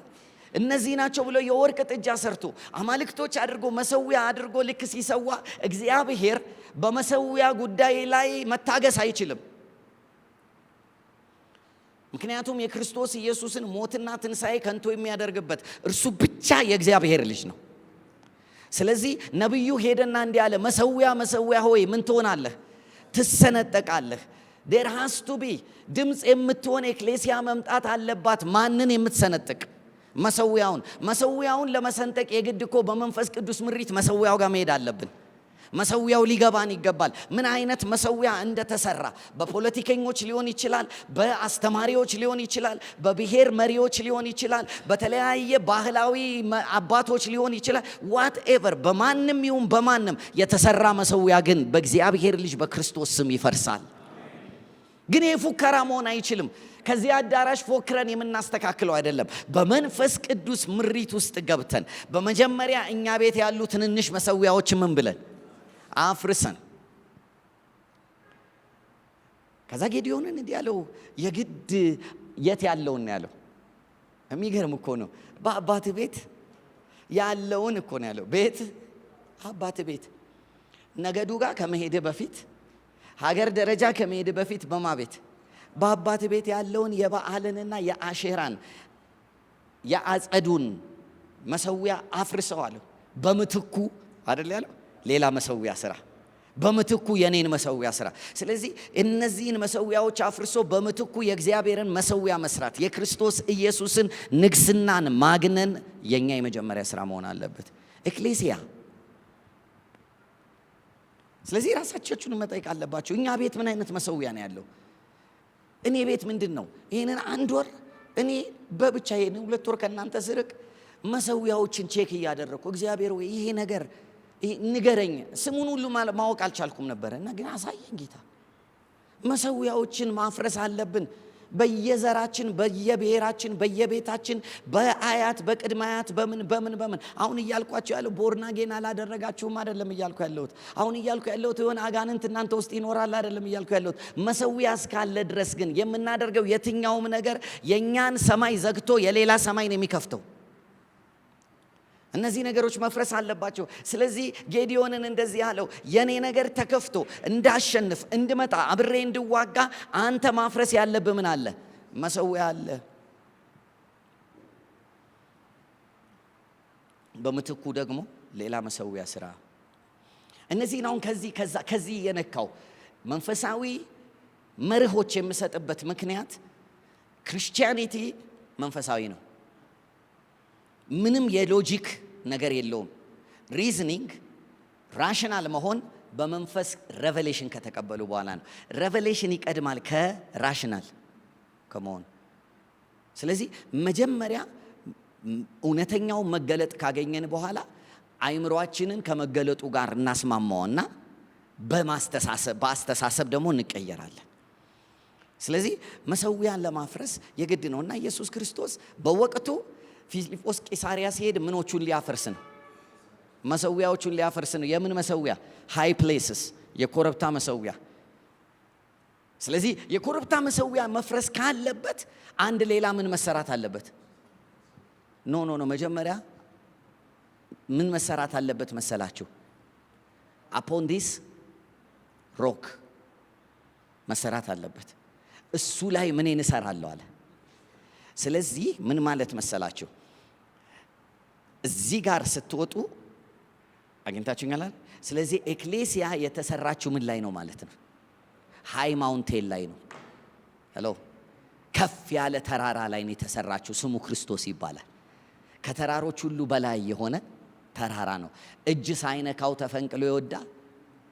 እነዚህ ናቸው ብሎ የወርቅ ጥጃ ሰርቶ አማልክቶች አድርጎ መሰዊያ አድርጎ ልክ ሲሰዋ እግዚአብሔር በመሰዊያ ጉዳይ ላይ መታገስ አይችልም። ምክንያቱም የክርስቶስ ኢየሱስን ሞትና ትንሣኤ ከንቱ የሚያደርግበት እርሱ ብቻ የእግዚአብሔር ልጅ ነው። ስለዚህ ነብዩ ሄደና እንዲህ አለ፣ መሰዊያ ሆይ ምን ትሆናለህ? ትሰነጠቃለህ። there has to be ድምፅ የምትሆን ኤክሌሲያ መምጣት አለባት። ማንን የምትሰነጥቅ? መሰዊያውን ለመሰንጠቅ የግድ እኮ በመንፈስ ቅዱስ ምሪት መሰዊያው ጋር መሄድ አለብን። መሰዊያው ሊገባን ይገባል። ምን አይነት መሰዊያ እንደተሰራ በፖለቲከኞች ሊሆን ይችላል፣ በአስተማሪዎች ሊሆን ይችላል፣ በብሔር መሪዎች ሊሆን ይችላል፣ በተለያየ ባህላዊ አባቶች ሊሆን ይችላል። ዋትኤቨር በማንም ይሁን በማንም የተሰራ መሰዊያ ግን በእግዚአብሔር ልጅ በክርስቶስ ስም ይፈርሳል። ግን የፉከራ መሆን አይችልም። ከዚህ አዳራሽ ፎክረን የምናስተካክለው አይደለም። በመንፈስ ቅዱስ ምሪት ውስጥ ገብተን በመጀመሪያ እኛ ቤት ያሉ ትንንሽ መሰዊያዎች ምን ብለን አፍርሰን፣ ከዛ ጌዲዮንን እንዲህ ያለው የግድ የት ያለውን ያለው የሚገርም እኮ ነው። በአባት ቤት ያለውን እኮ ነው ያለው። ቤት አባት ቤት ነገዱ ጋር ከመሄድ በፊት ሀገር ደረጃ ከመሄድ በፊት በማ ቤት በአባት ቤት ያለውን የበዓልንና የአሼራን የአጸዱን መሰዊያ አፍርሰዋል። በምትኩ አይደል ያለው ሌላ መሰዊያ ስራ፣ በምትኩ የኔን መሰዊያ ስራ። ስለዚህ እነዚህን መሰዊያዎች አፍርሶ በምትኩ የእግዚአብሔርን መሰዊያ መስራት፣ የክርስቶስ ኢየሱስን ንግስናን ማግነን የኛ የመጀመሪያ ስራ መሆን አለበት። ኤክሌሲያ። ስለዚህ ራሳችሁን መጠየቅ አለባችሁ። እኛ ቤት ምን አይነት መሰዊያ ነው ያለው? እኔ ቤት ምንድን ነው? ይሄንን አንድ ወር እኔ በብቻዬ 2 ወር ከእናንተ ስርቅ መሰዊያዎችን ቼክ እያደረኩ እግዚአብሔር ወይ ይሄ ነገር ንገረኝ። ስሙን ሁሉ ማወቅ አልቻልኩም ነበር እና ግን አሳየኝ ጌታ። መሰዊያዎችን ማፍረስ አለብን። በየዘራችን፣ በየብሔራችን፣ በየቤታችን፣ በአያት በቅድመ አያት በምን አሁን እያልኳቸው ያለው ቦርናጌን አላደረጋችሁም አይደለም እያልኩ ያለሁት። አሁን እያልኩ ያለሁት የሆነ አጋንንት እናንተ ውስጥ ይኖራል አይደለም እያልኩ ያለሁት። መሰዊያ እስካለ ድረስ ግን የምናደርገው የትኛውም ነገር የኛን ሰማይ ዘግቶ የሌላ ሰማይን የሚከፍተው። እነዚህ ነገሮች መፍረስ አለባቸው። ስለዚህ ጌዲዮንን እንደዚህ አለው፣ የኔ ነገር ተከፍቶ እንዳሸንፍ እንድመጣ አብሬ እንድዋጋ አንተ ማፍረስ ያለብህ ምን አለ? መሰዊያ አለ። በምትኩ ደግሞ ሌላ መሰዊያ ስራ። እነዚህን አሁን ከዚህ የነካው መንፈሳዊ መርሆች የምሰጥበት ምክንያት ክርስቲያኒቲ መንፈሳዊ ነው። ምንም የሎጂክ ነገር የለውም። ሪዝኒንግ ራሽናል መሆን በመንፈስ ሬቨሌሽን ከተቀበሉ በኋላ ነው። ሬቨሌሽን ይቀድማል ከራሽናል ከመሆን። ስለዚህ መጀመሪያ እውነተኛው መገለጥ ካገኘን በኋላ አይምሮአችንን ከመገለጡ ጋር እናስማማውና በአስተሳሰብ ደግሞ እንቀየራለን። ስለዚህ መሰዊያን ለማፍረስ የግድ ነውና ኢየሱስ ክርስቶስ በወቅቱ ፊልጶስ ቂሳሪያ ሲሄድ ምኖቹን ሊያፈርስ ነው? መሰዊያዎቹን ሊያፈርስ ነው። የምን መሰዊያ? ሃይ ፕሌስስ፣ የኮረብታ መሰዊያ። ስለዚህ የኮረብታ መሰዊያ መፍረስ ካለበት አንድ ሌላ ምን መሰራት አለበት? ኖ መጀመሪያ ምን መሰራት አለበት መሰላችሁ? አፖን ዲስ ሮክ መሰራት አለበት። እሱ ላይ ምን እንሰራለሁ አለ። ስለዚህ ምን ማለት መሰላችሁ? እዚህ ጋር ስትወጡ አግኝታችሁኛል። ስለዚህ ኤክሌሲያ የተሰራችው ምን ላይ ነው ማለት ነው? ሃይ ማውንቴን ላይ ነው። ሄሎ፣ ከፍ ያለ ተራራ ላይ ነው የተሰራችው። ስሙ ክርስቶስ ይባላል። ከተራሮች ሁሉ በላይ የሆነ ተራራ ነው። እጅ ሳይነካው ተፈንቅሎ የወጣ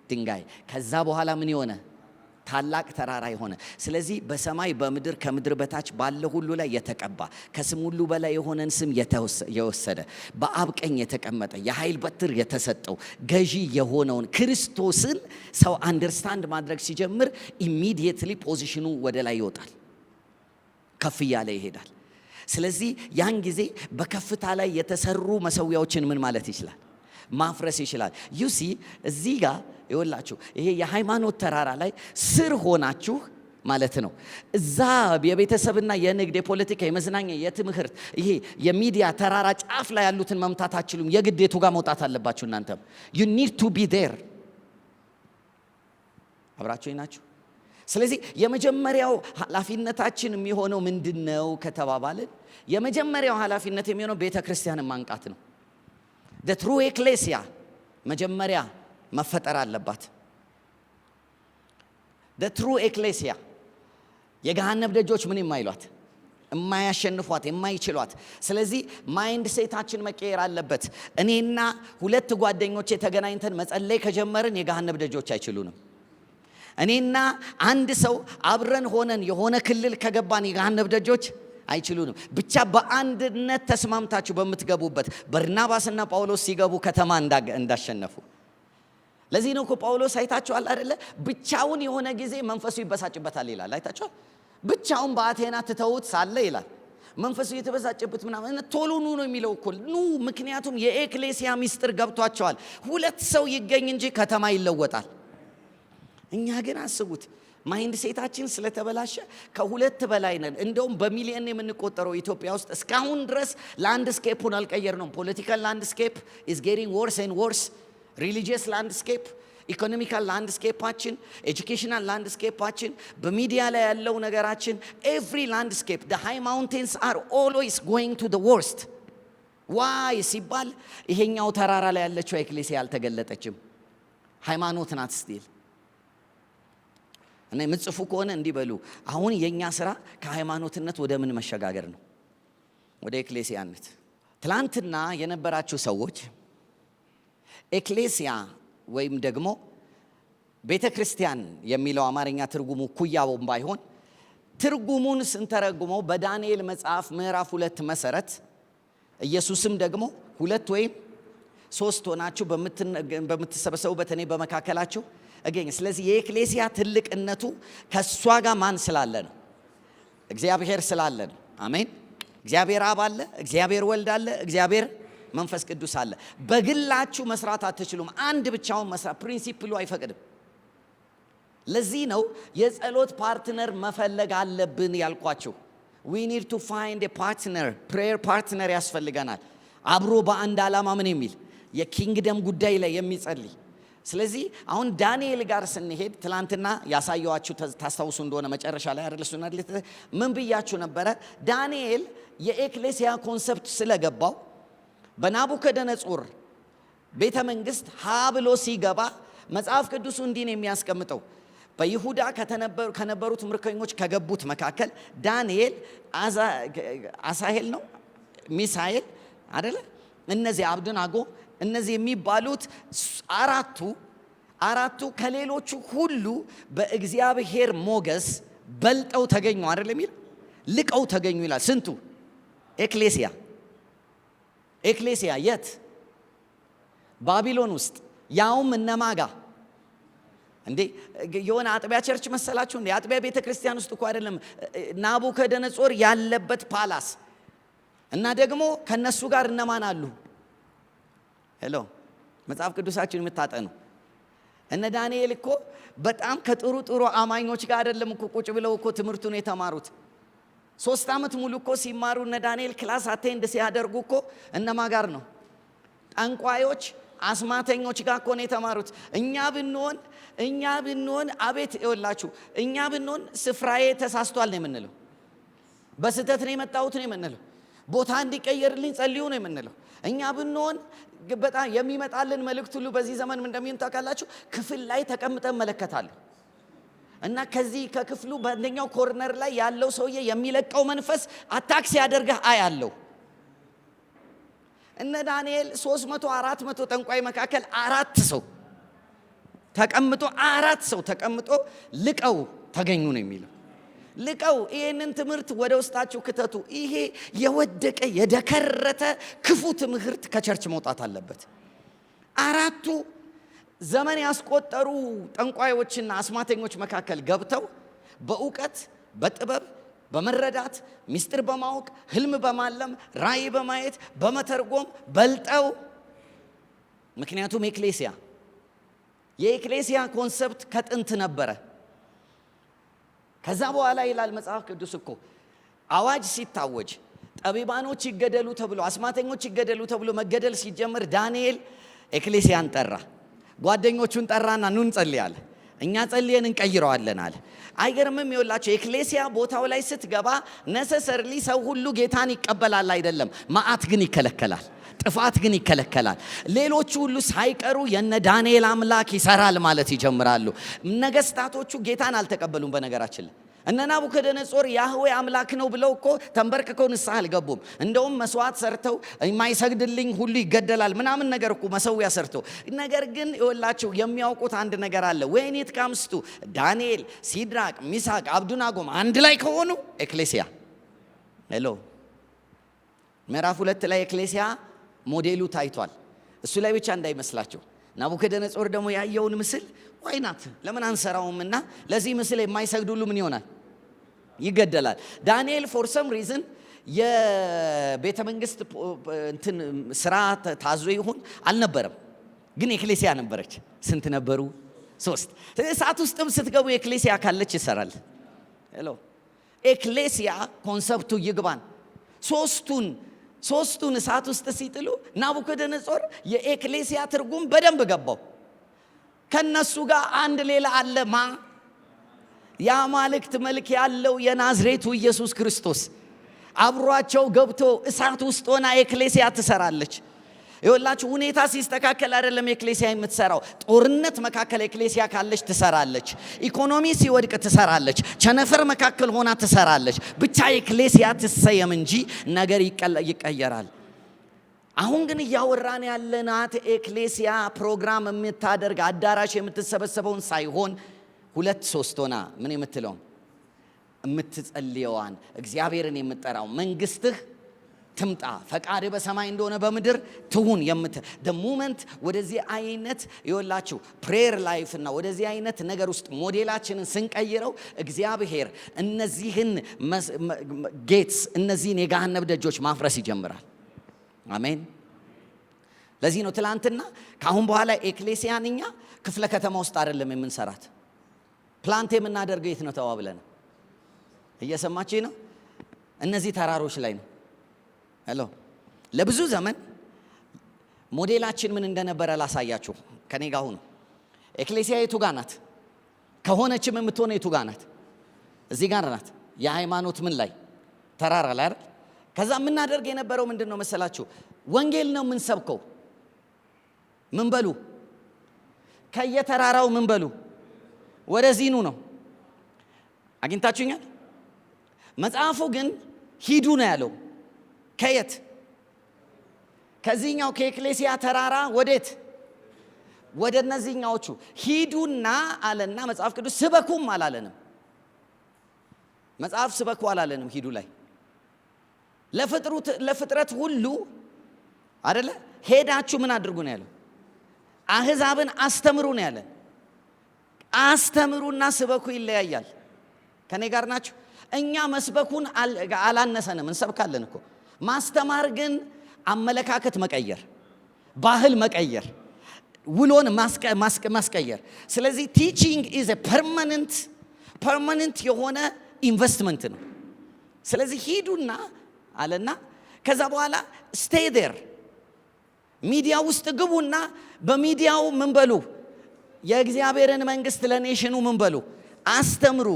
ድንጋይ ከዛ በኋላ ምን የሆነ ታላቅ ተራራ የሆነ። ስለዚህ በሰማይ በምድር ከምድር በታች ባለ ሁሉ ላይ የተቀባ ከስም ሁሉ በላይ የሆነን ስም የወሰደ በአብ ቀኝ የተቀመጠ የኃይል በትር የተሰጠው ገዢ የሆነውን ክርስቶስን ሰው አንደርስታንድ ማድረግ ሲጀምር ኢሚዲየትሊ ፖዚሽኑ ወደ ላይ ይወጣል፣ ከፍ እያለ ይሄዳል። ስለዚህ ያን ጊዜ በከፍታ ላይ የተሰሩ መሰዊያዎችን ምን ማለት ይችላል? ማፍረስ ይችላል። ዩሲ እዚህ ጋር ይወላችሁ ይሄ የሃይማኖት ተራራ ላይ ስር ሆናችሁ ማለት ነው። እዛ የቤተሰብና የንግድ የፖለቲካ የመዝናኛ የትምህርት ይሄ የሚዲያ ተራራ ጫፍ ላይ ያሉትን መምታት አትችሉም። የግዴቱ ጋር መውጣት አለባችሁ። እናንተም you need to be there። አብራችሁ ናችሁ። ስለዚህ የመጀመሪያው ኃላፊነታችን የሚሆነው ምንድነው ከተባባልን የመጀመሪያው ኃላፊነት የሚሆነው ቤተክርስቲያንን ማንቃት ነው። the true ecclesia መጀመሪያ መፈጠር አለባት። the true ecclesia የገሃነም ደጆች ምን የማይሏት የማያሸንፏት የማይችሏት። ስለዚህ ማይንድ ሴታችን መቀየር አለበት። እኔና ሁለት ጓደኞቼ ተገናኝተን መጸለይ ከጀመርን የገሃነም ደጆች አይችሉንም። እኔና አንድ ሰው አብረን ሆነን የሆነ ክልል ከገባን የገሃነም ደጆች አይችሉንም። ብቻ በአንድነት ተስማምታችሁ በምትገቡበት በርናባስና ጳውሎስ ሲገቡ ከተማ እንዳሸነፉ። ለዚህ ነው እኮ ጳውሎስ አይታችኋል አይደለ? ብቻውን የሆነ ጊዜ መንፈሱ ይበሳጭበታል ይላል። አይታችኋል? ብቻውን በአቴና ትተውት ሳለ ይላል መንፈሱ የተበሳጨበት ምናምን ቶሎ ኑ ነው የሚለው እኮ ኑ። ምክንያቱም የኤክሌሲያ ሚስጥር ገብቷቸዋል። ሁለት ሰው ይገኝ እንጂ ከተማ ይለወጣል። እኛ ግን አስቡት ማይንድ ሴታችን ስለተበላሸ ከሁለት በላይ ነን። እንደውም በሚሊዮን የምንቆጠረው ኢትዮጵያ ውስጥ እስካሁን ድረስ ላንድስኬፑን አልቀየርነውም። ፖለቲካል ላንድስኬፕ is getting worse and worse. ሪሊጂየስ ላንድስኬፕ፣ ኢኮኖሚካል ላንድስኬፓችን፣ ኤጁኬሽናል ላንድስኬፓችን፣ በሚዲያ ላይ ያለው ነገራችን ኤቭሪ ላንድስኬፕ the high mountains are always going to the worst. why ሲባል ይሄኛው ተራራ ላይ ያለችው ኤክሌሲያ አልተገለጠችም። ሃይማኖት ናት ስቲል። እና የምትጽፉ ከሆነ እንዲህ በሉ፣ አሁን የኛ ስራ ከሃይማኖትነት ወደ ምን መሸጋገር ነው? ወደ ኤክሌሲያነት። ትላንትና የነበራችሁ ሰዎች ኤክሌሲያ ወይም ደግሞ ቤተክርስቲያን የሚለው አማርኛ ትርጉሙ ኩያውም ባይሆን ትርጉሙን ስንተረጉመው በዳንኤል መጽሐፍ ምዕራፍ 2 መሰረት ኢየሱስም ደግሞ 2 ወይም 3 ሆናችሁ በምትሰበሰቡበት እኔ በመካከላችሁ እገኝ። ስለዚህ የኤክሌሲያ ትልቅነቱ ከሷ ጋር ማን ስላለ ነው? እግዚአብሔር ስላለ ነው። አሜን። እግዚአብሔር አብ አለ፣ እግዚአብሔር ወልድ አለ፣ እግዚአብሔር መንፈስ ቅዱስ አለ። በግላችሁ መስራት አትችሉም። አንድ ብቻውን መስራት ፕሪንሲፕሉ አይፈቅድም። ለዚህ ነው የጸሎት ፓርትነር መፈለግ አለብን ያልኳችሁ። we need to find a partner, prayer partner ያስፈልገናል። አብሮ በአንድ ዓላማ ምን የሚል የኪንግደም ጉዳይ ላይ የሚጸልይ። ስለዚህ አሁን ዳንኤል ጋር ስንሄድ ትላንትና ያሳየዋችሁ ታስታውሱ እንደሆነ መጨረሻ ላይ አይደለሱና ምን ብያችሁ ነበረ? ዳንኤል የኤክሌሲያ ኮንሰፕት ስለገባው በናቡከደነጾር ቤተ መንግስት ሀ ብሎ ሲገባ መጽሐፍ ቅዱሱ እንዲህ ነው የሚያስቀምጠው። በይሁዳ ከነበሩት ምርኮኞች ከገቡት መካከል ዳንኤል፣ አሳሄል ነው ሚሳኤል አይደለ? እነዚህ አብደናጎ እነዚህ የሚባሉት አራቱ ከሌሎቹ ሁሉ በእግዚአብሔር ሞገስ በልጠው ተገኙ አይደል የሚል ልቀው ተገኙ ይላል። ስንቱ? ኤክሌሲያ የት? ባቢሎን ውስጥ። ያውም እነማጋ እንዴ? የሆነ አጥቢያ ቸርች መሰላችሁ እንዴ? አጥቢያ ቤተ ክርስቲያን ውስጥ እኮ አይደለም። ናቡከደነጾር ያለበት ፓላስ እና ደግሞ ከነሱ ጋር እነማን አሉ? ሄሎ መጽሐፍ ቅዱሳችን የምታጠኑ እነ ዳንኤል እኮ በጣም ከጥሩ አማኞች ጋር አይደለም እኮ ቁጭ ብለው እኮ ትምህርቱን የተማሩት። 3 ዓመት ሙሉ እኮ ሲማሩ እነ ዳንኤል ክላስ አቴንድ ሲያደርጉ እኮ እነማ ጋር ነው? ጠንቋዮች፣ አስማተኞች ጋር እኮ ነው የተማሩት። እኛ ብንሆን አቤት ይወላችሁ፣ እኛ ብንሆን ስፍራዬ ተሳስቷል ነው የምንለው። በስህተት ነው የመጣሁት ነው የምንለው። ቦታ እንዲቀየርልኝ ጸልዩ ነው የምንለው። እኛ ብንሆን በጣም የሚመጣልን መልእክት ሁሉ በዚህ ዘመን እንደምን ታውቃላችሁ? ክፍል ላይ ተቀምጠን መለከታለሁ እና ከዚህ ከክፍሉ በአንደኛው ኮርነር ላይ ያለው ሰውዬ የሚለቀው መንፈስ አታክ ሲያደርግህ አያለው። እነ ዳንኤል 300 400 ጠንቋይ መካከል 4 ሰው ተቀምጦ ልቀው ተገኙ ነው የሚለው። ልቀው ይሄንን ትምህርት ወደ ውስጣችሁ ክተቱ። ይሄ የወደቀ የደከረተ ክፉ ትምህርት ከቸርች መውጣት አለበት። 4ቱ ዘመን ያስቆጠሩ ጠንቋዮችና አስማተኞች መካከል ገብተው በእውቀት በጥበብ በመረዳት ሚስጥር በማወቅ ህልም በማለም ራእይ በማየት በመተርጎም በልጠው። ምክንያቱም የኤክሌሲያ ኮንሰፕት ከጥንት ነበረ። ከዛ በኋላ ይላል መጽሐፍ ቅዱስ እኮ አዋጅ ሲታወጅ ጠቢባኖች ይገደሉ ተብሎ አስማተኞች ይገደሉ ተብሎ መገደል ሲጀምር ዳንኤል ኤክሌሲያን ጠራ፣ ጓደኞቹን ጠራና ኑ እንጸልይ አለ። እኛ ጸልየን እንቀይረዋለን አለ። አይገርምም? ይኸውላችሁ ኤክሌሲያ ቦታው ላይ ስትገባ ነሰሰርሊ ሰው ሁሉ ጌታን ይቀበላል አይደለም፣ መዓት ግን ይከለከላል፣ ጥፋት ግን ይከለከላል። ሌሎቹ ሁሉ ሳይቀሩ የነ ዳንኤል አምላክ ይሰራል ማለት ይጀምራሉ። ነገስታቶቹ ጌታን አልተቀበሉም። በነገራችን ላይ እነ ናቡከደነጾር ያህዌ አምላክ ነው ብለው እኮ ተንበርክከው ንስሐ አልገቡም። እንደውም መስዋዕት ሰርተው የማይሰግድልኝ ሁሉ ይገደላል ምናምን ነገር እኮ መሰዊያ ሰርተው። ነገር ግን ይኸውላችሁ የሚያውቁት አንድ ነገር አለ። when it comes to ዳንኤል፣ ሲድራቅ፣ ሚሳቅ፣ አብዱናጎም አንድ ላይ ከሆኑ ኤክሌሲያ ሄሎ ምዕራፍ 2 ላይ ኤክሌሲያ ሞዴሉ ታይቷል። እሱ ላይ ብቻ እንዳይመስላችሁ። ናቡከደነጾር ደግሞ ያየውን ምስል ዋይናት ለምን አንሰራውምና ለዚህ ምስል የማይሰግድ ሁሉ ምን ይሆናል? ይገደላል። ዳንኤል ፎር ሰም ሪዝን የቤተ መንግስት እንትን ስራ ታዞ ይሁን አልነበረም፣ ግን ኤክሌሲያ ነበረች። ስንት ነበሩ? 3። እሳት ውስጥም ስትገቡ ኤክሌሲያ ካለች ይሰራል። ሄሎ ኤክሌሲያ ኮንሰፕቱ ይግባን። ሶስቱን እሳት ውስጥ ሲጥሉ ናቡከደነጾር የኤክሌሲያ ትርጉም በደንብ ገባው። ከነሱ ጋር አንድ ሌላ አለማ የአማልክት መልክ ያለው የናዝሬቱ ኢየሱስ ክርስቶስ አብሯቸው ገብቶ እሳት ውስጥ ሆና ኤክሌሲያ ትሰራለች። ይኸውላችሁ ሁኔታ ሲስተካከል አይደለም ኤክሌሲያ የምትሰራው። ጦርነት መካከል ኤክሌሲያ ካለች ትሰራለች። ኢኮኖሚ ሲወድቅ ትሰራለች። ቸነፈር መካከል ሆና ትሰራለች። ብቻ ኤክሌሲያ ትሰየም እንጂ ነገር ይቀየራል። አሁን ግን እያወራን ያለናት ኤክሌሲያ ፕሮግራም የምታደርግ አዳራሽ የምትሰበሰበውን ሳይሆን 2-3 ሆና ምን የምትለውን የምትጸልየዋን እግዚአብሔርን የምትጠራው መንግስትህ ትምጣ ፈቃድህ በሰማይ እንደሆነ በምድር ትሁን the moment ወደዚህ አይነት ይወላችሁ ፕሬየር ላይፍ እና ወደዚህ አይነት ነገር ውስጥ ሞዴላችንን ስንቀይረው እግዚአብሔር እነዚህን ጌትስ እነዚህን የገሃነም ደጆች ማፍረስ ይጀምራል። አሜን። ለዚህ ነው ትላንትና ካሁን በኋላ ኤክሌሲያን እኛ ክፍለ ከተማ ውስጥ አይደለም የምንሰራት። ፕላንት የምናደርገው የት ነው ተባብለን? እየሰማችኝ ነው? እነዚህ ተራሮች ላይ ነው። ሄሎ ለብዙ ዘመን ሞዴላችን ምን እንደነበረ ላሳያችሁ። ከኔ ጋር ሁኑ። ኤክሌሲያ የቱ ጋር ናት? ከሆነችም የምትሆነ የቱ ጋር ናት? እዚህ ጋር ናት። የሃይማኖት ምን ላይ? ተራራ ላይ አይደል? ከዛ የምናደርግ የነበረው ምንድን ነው መሰላችሁ? ወንጌል ነው የምንሰብከው። ምን በሉ? ከየተራራው ምን በሉ? ወደዚህ ኑ ነው። አግኝታችሁኛል? መጽሐፉ ግን ሂዱ ነው ያለው። ከየት? ከዚህኛው ከኤክሌሲያ ተራራ ወዴት? ወደ እነዚህኛዎቹ ሂዱና አለና መጽሐፍ ቅዱስ ስበኩም አላለንም። መጽሐፍ ስበኩ አላለንም። ሂዱ ላይ ለፍጥረት ሁሉ አይደለ? ሄዳችሁ ምን አድርጉ ነው ያለው? አህዛብን አስተምሩ ነው ያለን። አስተምሩና ስበኩ ይለያያል። ከኔ ጋር ናችሁ? እኛ መስበኩን አላነሰንም፣ እንሰብካለን እኮ። ማስተማር ግን አመለካከት መቀየር፣ ባህል መቀየር፣ ውሎን ማስቀየር። ስለዚህ ቲቺንግ ኢዝ ፐርማነንት የሆነ ኢንቨስትመንት ነው። ስለዚህ ሂዱና አለና ከዛ በኋላ ስቴይ ዴር ሚዲያ ውስጥ ግቡና በሚዲያው ምን በሉ? የእግዚአብሔርን መንግስት ለኔሽኑ ምን በሉ? አስተምሩ።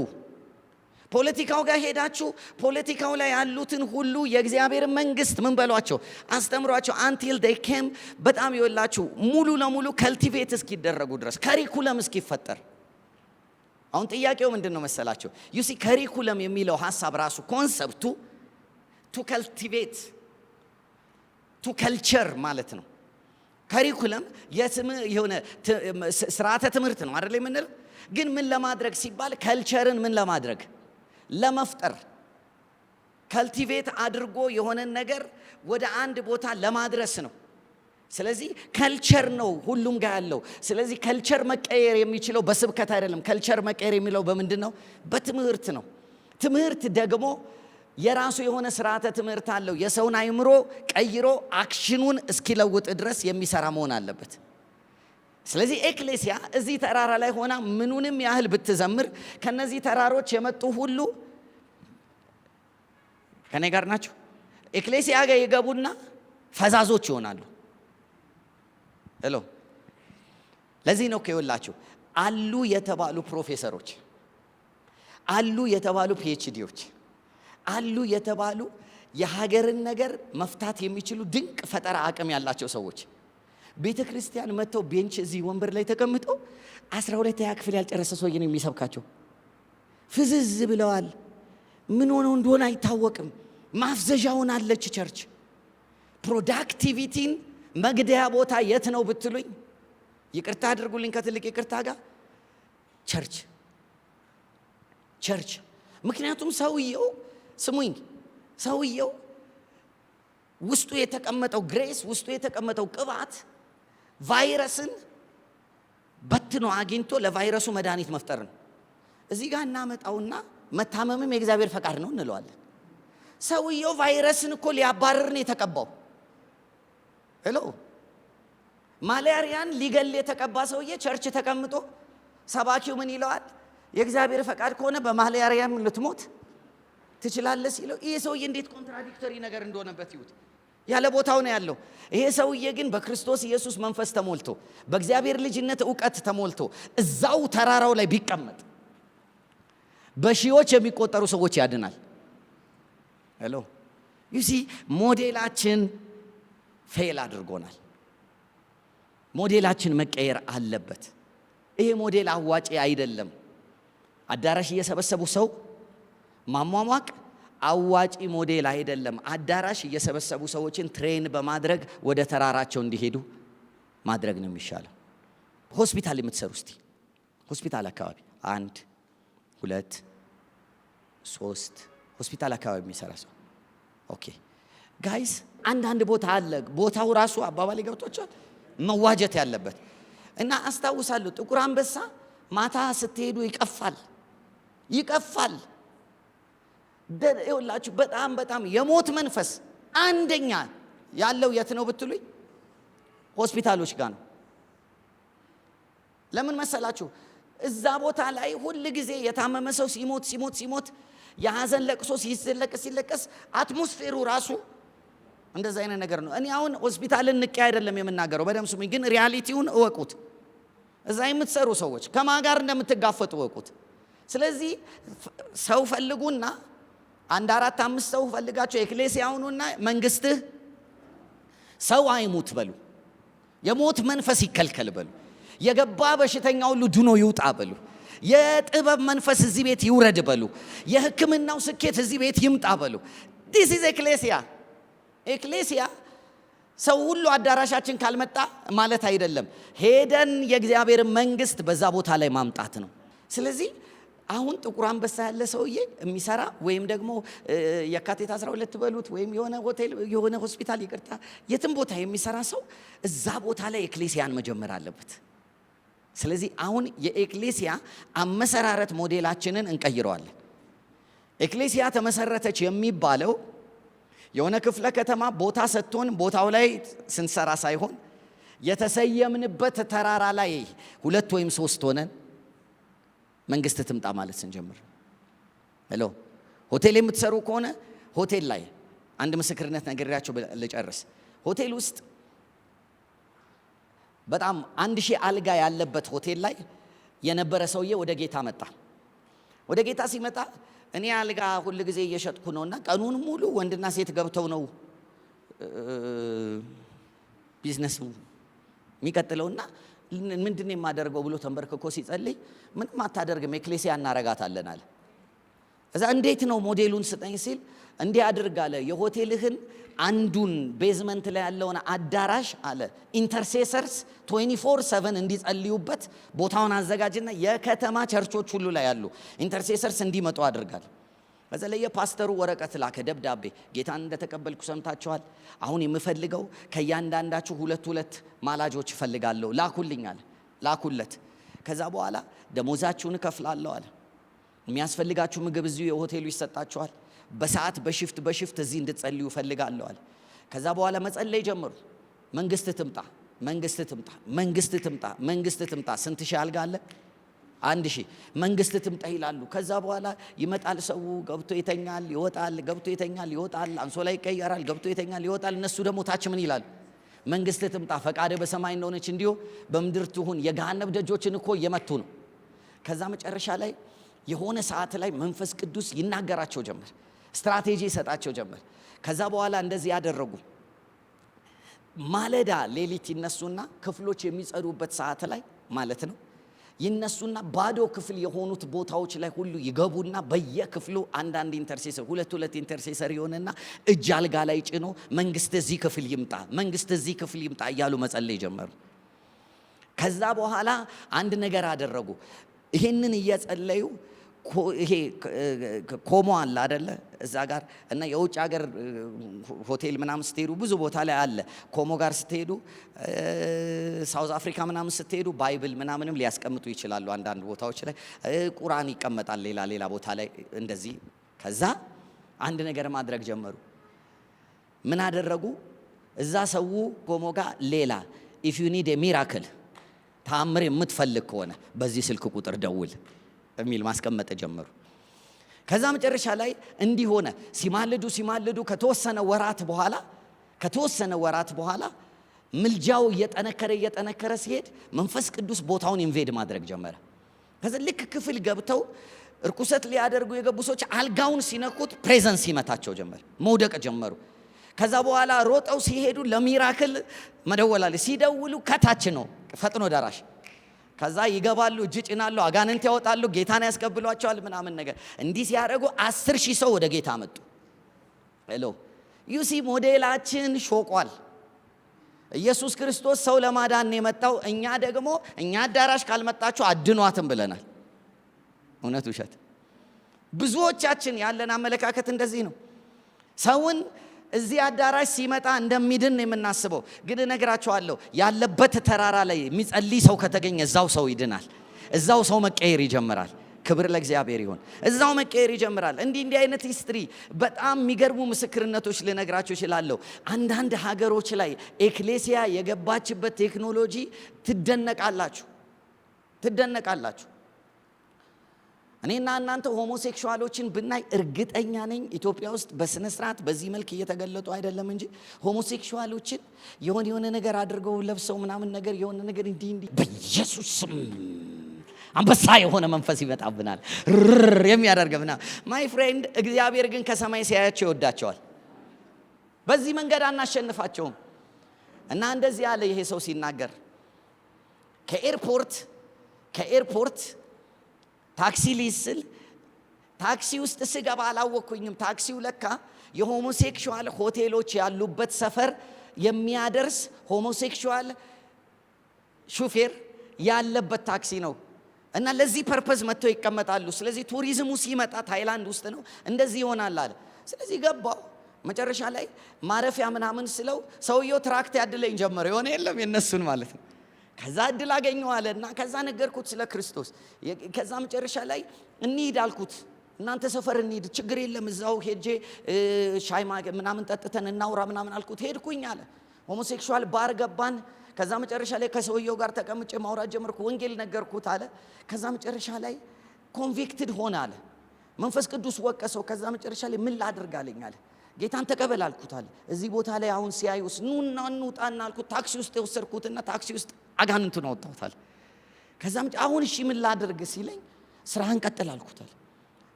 ፖለቲካው ጋር ሄዳችሁ ፖለቲካው ላይ ያሉትን ሁሉ የእግዚአብሔር መንግስት ምን በሏቸው? አስተምሯቸው። አንቲል ዴይ ኬም በጣም ይወላችሁ ሙሉ ለሙሉ ከልቲቬት እስኪደረጉ ድረስ ከሪኩለም እስኪፈጠር። አሁን ጥያቄው ምንድን ነው መሰላችሁ? ዩሲ ከሪኩለም የሚለው ሐሳብ ራሱ ኮንሰፕቱ ቱ ከልቲቬት ቱ ከልቸር ማለት ነው። ካሪኩለም የሆነ ስርዓተ ትምህርት ነው አይደል የምንለው። ግን ምን ለማድረግ ሲባል ከልቸርን ምን ለማድረግ ለመፍጠር ካልቲቬት አድርጎ የሆነን ነገር ወደ አንድ ቦታ ለማድረስ ነው። ስለዚህ ከልቸር ነው ሁሉም ጋር ያለው። ስለዚህ ከልቸር መቀየር የሚችለው በስብከት አይደለም። ከልቸር መቀየር የሚለው በምንድን ነው? በትምህርት ነው። ትምህርት ደግሞ የራሱ የሆነ ስርዓተ ትምህርት አለው። የሰውን አእምሮ ቀይሮ አክሽኑን እስኪለውጥ ድረስ የሚሰራ መሆን አለበት። ስለዚህ ኤክሌሲያ እዚህ ተራራ ላይ ሆና ምኑንም ያህል ብትዘምር ከነዚህ ተራሮች የመጡ ሁሉ ከኔ ጋር ናቸው። ኤክሌሲያ ጋር ይገቡና ፈዛዞች ይሆናሉ። ሄሎ ለዚህ ነው ከይወላችሁ አሉ የተባሉ ፕሮፌሰሮች፣ አሉ የተባሉ ፒኤችዲዎች፣ አሉ የተባሉ የሀገርን ነገር መፍታት የሚችሉ ድንቅ ፈጠራ አቅም ያላቸው ሰዎች ቤተ ክርስቲያን መጥተው ቤንች እዚህ ወንበር ላይ ተቀምጠው 12ኛ ክፍል ያልጨረሰ ሰውዬ ነው የሚሰብካቸው። ፍዝዝ ብለዋል። ምን ሆነው እንደሆነ አይታወቅም። ማፍዘዣውን አለች ቸርች። ፕሮዳክቲቪቲን መግደያ ቦታ የት ነው ብትሉኝ፣ ይቅርታ አድርጉልኝ ከትልቅ ይቅርታ ጋር ቸርች። ምክንያቱም ሰውየው ስሙኝ፣ ሰውየው ውስጡ የተቀመጠው ግሬስ፣ ውስጡ የተቀመጠው ቅባት ቫይረስን በትኖ አግኝቶ ለቫይረሱ መድኃኒት መፍጠር ነው። እዚህ ጋር እናመጣውና መታመምም የእግዚአብሔር ፈቃድ ነው እንለዋለን። ሰውየው ቫይረስን እኮ ሊያባርር ነው የተቀባው። ሄሎ ማላሪያን ሊገል የተቀባ ሰውዬ ቸርች ተቀምጦ ሰባኪው ምን ይለዋል? የእግዚአብሔር ፈቃድ ከሆነ በማላሪያም ልትሞት ትችላለህ ሲለው፣ ይሄ ሰውዬ እንዴት ኮንትራዲክተሪ ነገር እንደሆነበት ይሁት። ያለ ቦታው ነው ያለው። ይሄ ሰውዬ ግን በክርስቶስ ኢየሱስ መንፈስ ተሞልቶ በእግዚአብሔር ልጅነት ዕውቀት ተሞልቶ እዛው ተራራው ላይ ቢቀመጥ በሺዎች የሚቆጠሩ ሰዎች ያድናል። ሄሎ ዩሲ ሞዴላችን ፌል አድርጎናል። ሞዴላችን መቀየር አለበት። ይሄ ሞዴል አዋጪ አይደለም። አዳራሽ እየሰበሰቡ ሰው ማሟሟቅ አዋጪ ሞዴል አይደለም። አዳራሽ እየሰበሰቡ ሰዎችን ትሬን በማድረግ ወደ ተራራቸው እንዲሄዱ ማድረግ ነው የሚሻለው። ሆስፒታል የምትሰሩ እስቲ ሆስፒታል አካባቢ 1 2 3 ሆስፒታል አካባቢ የሚሰራ ሰው ኦኬ ጋይስ፣ አንዳንድ ቦታ አለ ቦታው ራሱ አባባል ገብቶቻል መዋጀት ያለበት እና አስታውሳለሁ ጥቁር አንበሳ ማታ ስትሄዱ ይቀፋል። ይኸውላችሁ በጣም የሞት መንፈስ አንደኛ ያለው የት ነው ብትሉኝ ሆስፒታሎች ጋር ነው። ለምን መሰላችሁ? እዛ ቦታ ላይ ሁል ጊዜ የታመመ ሰው ሲሞት የሐዘን ለቅሶ ሲለቀስ አትሞስፌሩ ራሱ እንደዛ አይነት ነገር ነው። እኔ አሁን ሆስፒታልን ንቄ አይደለም የምናገረው፣ በደም ስሙኝ። ግን ሪያሊቲውን እወቁት። እዛ የምትሰሩ ሰዎች ከማን ጋር እንደምትጋፈጡ እወቁት። ስለዚህ ሰው ፈልጉና 1 4 5 ሰው ፈልጋቸው ኤክሌሲያውኑና መንግስትህ ሰው አይሙት በሉ፣ የሞት መንፈስ ይከልከል በሉ፣ የገባ በሽተኛ ሁሉ ድኖ ይውጣ በሉ፣ የጥበብ መንፈስ እዚህ ቤት ይውረድ በሉ፣ የሕክምናው ስኬት እዚህ ቤት ይምጣ በሉ። ዲስ ኢዝ ኤክሌሲያ ሰው ሁሉ አዳራሻችን ካልመጣ ማለት አይደለም። ሄደን የእግዚአብሔር መንግስት በዛ ቦታ ላይ ማምጣት ነው። ስለዚህ አሁን ጥቁር አንበሳ ያለ ሰውዬ የሚሰራ ወይም ደግሞ የካቲት 12 በሉት ወይም የሆነ ሆቴል የሆነ ሆስፒታል ይቅርታ የትም ቦታ የሚሰራ ሰው እዛ ቦታ ላይ ኤክሌሲያን መጀመር አለበት። ስለዚህ አሁን የኤክሌሲያ አመሰራረት ሞዴላችንን እንቀይረዋለን። ኤክሌሲያ ተመሰረተች የሚባለው የሆነ ክፍለ ከተማ ቦታ ሰጥቶን ቦታው ላይ ስንሰራ ሳይሆን የተሰየምንበት ተራራ ላይ 2 ወይም 3 ሆነን መንግስት ትምጣ ማለት ስንጀምር። ሄሎ ሆቴል የምትሰሩ ከሆነ ሆቴል ላይ አንድ ምስክርነት ነግሬያቸው ልጨርስ። ሆቴል ውስጥ በጣም 1000 አልጋ ያለበት ሆቴል ላይ የነበረ ሰውዬ ወደ ጌታ መጣ። ወደ ጌታ ሲመጣ እኔ አልጋ ሁሉ ጊዜ እየሸጥኩ ነውና ቀኑን ሙሉ ወንድና ሴት ገብተው ነው ቢዝነስ የሚቀጥለውና ምንድን ነው የማደርገው ብሎ ተንበርክኮ ሲጸልይ ምንም አታደርግም ኤክሌሲያ እናረጋታለን አለ። እዛ እንዴት ነው ሞዴሉን ስጠኝ ሲል እንዲህ አድርጋለ የሆቴልህን አንዱን ቤዝመንት ላይ ያለውን አዳራሽ አለ ኢንተርሴሰርስ 24/7 እንዲጸልዩበት ቦታውን አዘጋጅና የከተማ ቸርቾች ሁሉ ላይ ያሉ ኢንተርሴሰርስ እንዲመጡ አድርጋል። ከዛ ለየፓስተሩ ወረቀት ላከ ደብዳቤ፣ ጌታን እንደተቀበልኩ ሰምታችኋል። አሁን የምፈልገው ከያንዳንዳችሁ 2 ማላጆች እፈልጋለሁ ላኩልኝ አለ። ላኩለት። ከዛ በኋላ ደሞዛችሁን እከፍላለሁ አለ። የሚያስፈልጋችሁ ምግብ እዚሁ የሆቴሉ ይሰጣችኋል። በሰዓት በሽፍት እዚህ እንድትጸልዩ እፈልጋለሁ አለ። ከዛ በኋላ መጸለይ ጀመሩ። መንግስት ትምጣ፣ መንግስት ትምጣ፣ መንግስት ትምጣ፣ መንግስት ትምጣ። ስንት ሺህ አልጋ አለ? 1000 መንግስት ትምጣ ይላሉ። ከዛ በኋላ ይመጣል ሰው ገብቶ ይተኛል ይወጣል፣ ገብቶ ይተኛል ይወጣል፣ አንሶላ ይቀየራል፣ ገብቶ ይተኛል ይወጣል። እነሱ ደግሞ ታች ምን ይላሉ? መንግስት ትምጣ፣ ፈቃደ በሰማይ እንደሆነች እንዲሁ በምድር ትሁን። የገሃነም ደጆችን እኮ እየመቱ ነው። ከዛ መጨረሻ ላይ የሆነ ሰዓት ላይ መንፈስ ቅዱስ ይናገራቸው ጀመር፣ ስትራቴጂ ይሰጣቸው ጀመር። ከዛ በኋላ እንደዚህ ያደረጉ ማለዳ ሌሊት ይነሱና ክፍሎች የሚጸዱበት ሰዓት ላይ ማለት ነው ይነሱና ባዶ ክፍል የሆኑት ቦታዎች ላይ ሁሉ ይገቡና በየክፍሉ አንዳንድ ኢንተርሴሰር 2 ኢንተርሴሰር ይሆንና እጅ አልጋ ላይ ጭኖ መንግስት እዚህ ክፍል ይምጣ፣ መንግስት እዚህ ክፍል ይምጣ እያሉ መጸለይ ጀመሩ። ከዛ በኋላ አንድ ነገር አደረጉ። ይሄንን እየጸለዩ ይሄ ኮሞ አለ አይደለ እዛ ጋር እና የውጭ ሀገር ሆቴል ምናምን ስትሄዱ ብዙ ቦታ ላይ አለ። ኮሞ ጋር ስትሄዱ ሳውዝ አፍሪካ ምናምን ስትሄዱ ባይብል ምናምንም ሊያስቀምጡ ይችላሉ። አንዳንድ ቦታዎች ላይ ቁርአን ይቀመጣል ሌላ ቦታ ላይ እንደዚህ። ከዛ አንድ ነገር ማድረግ ጀመሩ። ምን አደረጉ? እዛ ሰው ኮሞ ጋር ሌላ if you need a miracle ተአምር የምትፈልግ ከሆነ በዚህ ስልክ ቁጥር ደውል የሚል ማስቀመጥ ጀመሩ። ከዛ መጨረሻ ላይ እንዲህ ሆነ። ሲማልዱ ከተወሰነ ወራት በኋላ ምልጃው እየጠነከረ ሲሄድ መንፈስ ቅዱስ ቦታውን ኢንቬድ ማድረግ ጀመረ። ከዛ ልክ ክፍል ገብተው እርኩሰት ሊያደርጉ የገቡ ሰዎች አልጋውን ሲነኩት ፕሬዘንስ ይመታቸው ጀመር፣ መውደቅ ጀመሩ። ከዛ በኋላ ሮጠው ሲሄዱ ለሚራክል መደወላለ። ሲደውሉ ከታች ነው ፈጥኖ ደራሽ። ከዛ ይገባሉ፣ እጅ ጭናሉ፣ አጋንንት ያወጣሉ፣ ጌታን ያስቀብሏቸዋል ምናምን ነገር። እንዲህ ሲያደርጉ 10,000 ሰው ወደ ጌታ መጡ። ሄሎ ዩሲ ሞዴላችን ሾቋል። ኢየሱስ ክርስቶስ ሰው ለማዳን ነው የመጣው። እኛ ደግሞ እኛ አዳራሽ ካልመጣችሁ አድኗትም ብለናል። እውነት ውሸት? ብዙዎቻችን ያለን አመለካከት እንደዚህ ነው። ሰውን እዚህ አዳራሽ ሲመጣ እንደሚድን የምናስበው፣ ግን እነግራችኋለሁ ያለበት ተራራ ላይ የሚጸልይ ሰው ከተገኘ እዛው ሰው ይድናል። እዛው ሰው መቀየር ይጀምራል። ክብር ለእግዚአብሔር ይሁን። እዛው መቀየር ይጀምራል። እንዲህ አይነት ሂስትሪ በጣም የሚገርሙ ምስክርነቶች ልነግራችሁ እችላለሁ። አንዳንድ ሀገሮች ላይ ኤክሌሲያ የገባችበት ቴክኖሎጂ ትደነቃላችሁ። እኔና እናንተ ሆሞሴክሹዋሎችን ብናይ እርግጠኛ ነኝ ኢትዮጵያ ውስጥ በስነ ስርዓት በዚህ መልክ እየተገለጡ አይደለም እንጂ ሆሞሴክሹዋሎችን የሆነ ነገር አድርገው ለብሰው ምናምን ነገር የሆነ ነገር እንዲህ በኢየሱስ ስም አንበሳ የሆነ መንፈስ ይመጣብናል የሚያደርገውና ማይ ፍሬንድ፣ እግዚአብሔር ግን ከሰማይ ሲያያቸው ይወዳቸዋል። በዚህ መንገድ አናሸንፋቸውም። እና እንደዚህ ያለ ይሄ ሰው ሲናገር ከኤርፖርት ታክሲ ሊስል ታክሲ ውስጥ ስገባ አላወኩኝም። ታክሲው ለካ የሆሞሴክሹዋል ሆቴሎች ያሉበት ሰፈር የሚያደርስ ሆሞሴክሹዋል ሹፌር ያለበት ታክሲ ነው። እና ለዚህ ፐርፐዝ መጥተው ይቀመጣሉ። ስለዚህ ቱሪዝሙ ሲመጣ ታይላንድ ውስጥ ነው እንደዚህ ይሆናል አለ። ስለዚህ ገባው። መጨረሻ ላይ ማረፊያ ምናምን ስለው ሰውየው ትራክት ያድለኝ ጀመረ። የሆነ የለም የነሱን ማለት ነው። ከዛ እድል አገኘው አለና ከዛ ነገርኩት ስለ ክርስቶስ። ከዛ መጨረሻ ላይ እንሂድ አልኩት። እናንተ ሰፈር እንሂድ፣ ችግር የለም እዛው ሄጄ ሻይ ምናምን ጠጥተን እናውራ ምናምን አልኩት። ሄድኩኝ አለ። ሆሞሴክሹዋል ባር ገባን። ከዛ መጨረሻ ላይ ከሰውየው ጋር ተቀምጬ ማውራት ጀመርኩ። ወንጌል ነገርኩት አለ። ከዛ መጨረሻ ላይ ኮንቪክትድ ሆነ አለ። መንፈስ ቅዱስ ወቀሰው። ከዛ መጨረሻ ላይ ምን ላድርግ አለኝ አለ። ጌታን ተቀበል አልኩት አለ። እዚህ ቦታ ላይ አሁን ሲያዩስ ኑና እንውጣና አልኩት። ታክሲ ውስጥ የወሰድኩትና ታክሲ ውስጥ አጋንንቱን አወጣሁት አለ። ከዛ አሁን እሺ ምን ላድርግ ሲለኝ ስራህን ቀጥል አልኩት አለ።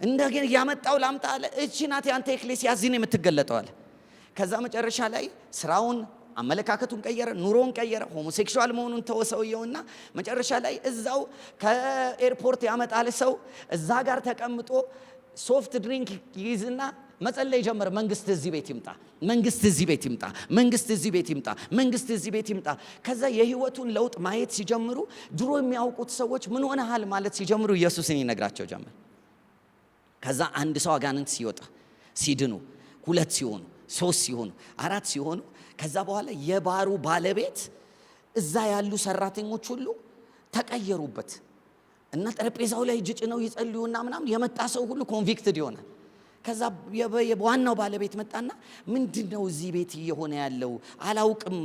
እንደገና ያመጣው ላምጣ አለ። እቺ ናት ያንተ ኤክሌሲያ እዚህ ነው የምትገለጠው አለ። ከዛ መጨረሻ ላይ ስራውን አመለካከቱን ቀየረ፣ ኑሮውን ቀየረ፣ ሆሞሴክሹዋል መሆኑን ተወሰውየውና መጨረሻ ላይ እዛው ከኤርፖርት ያመጣል ሰው እዛ ጋር ተቀምጦ ሶፍት ድሪንክ ይይዝና መጸለይ ጀመረ። መንግስት እዚህ ቤት ይምጣ፣ መንግስት እዚህ ቤት ይምጣ፣ መንግስት እዚህ ቤት ይምጣ፣ መንግስት እዚህ ቤት ይምጣ። ከዛ የህይወቱን ለውጥ ማየት ሲጀምሩ ድሮ የሚያውቁት ሰዎች ምን ሆነሃል ማለት ሲጀምሩ ኢየሱስን ይነግራቸው ጀመር። ከዛ አንድ ሰው አጋንንት ሲወጣ ሲድኑ፣ 2 ሲሆኑ፣ 3 ሲሆኑ፣ 4 ሲሆኑ፣ ከዛ በኋላ የባሩ ባለቤት እዛ ያሉ ሰራተኞች ሁሉ ተቀየሩበት እና ጠረጴዛው ላይ እጅ ጭነው ይጸልዩና ምናምን የመጣ ሰው ሁሉ ኮንቪክትድ ይሆናል። ከዛ ዋናው ባለቤት መጣና ምንድነው እዚህ ቤት እየሆነ ያለው አላውቅም።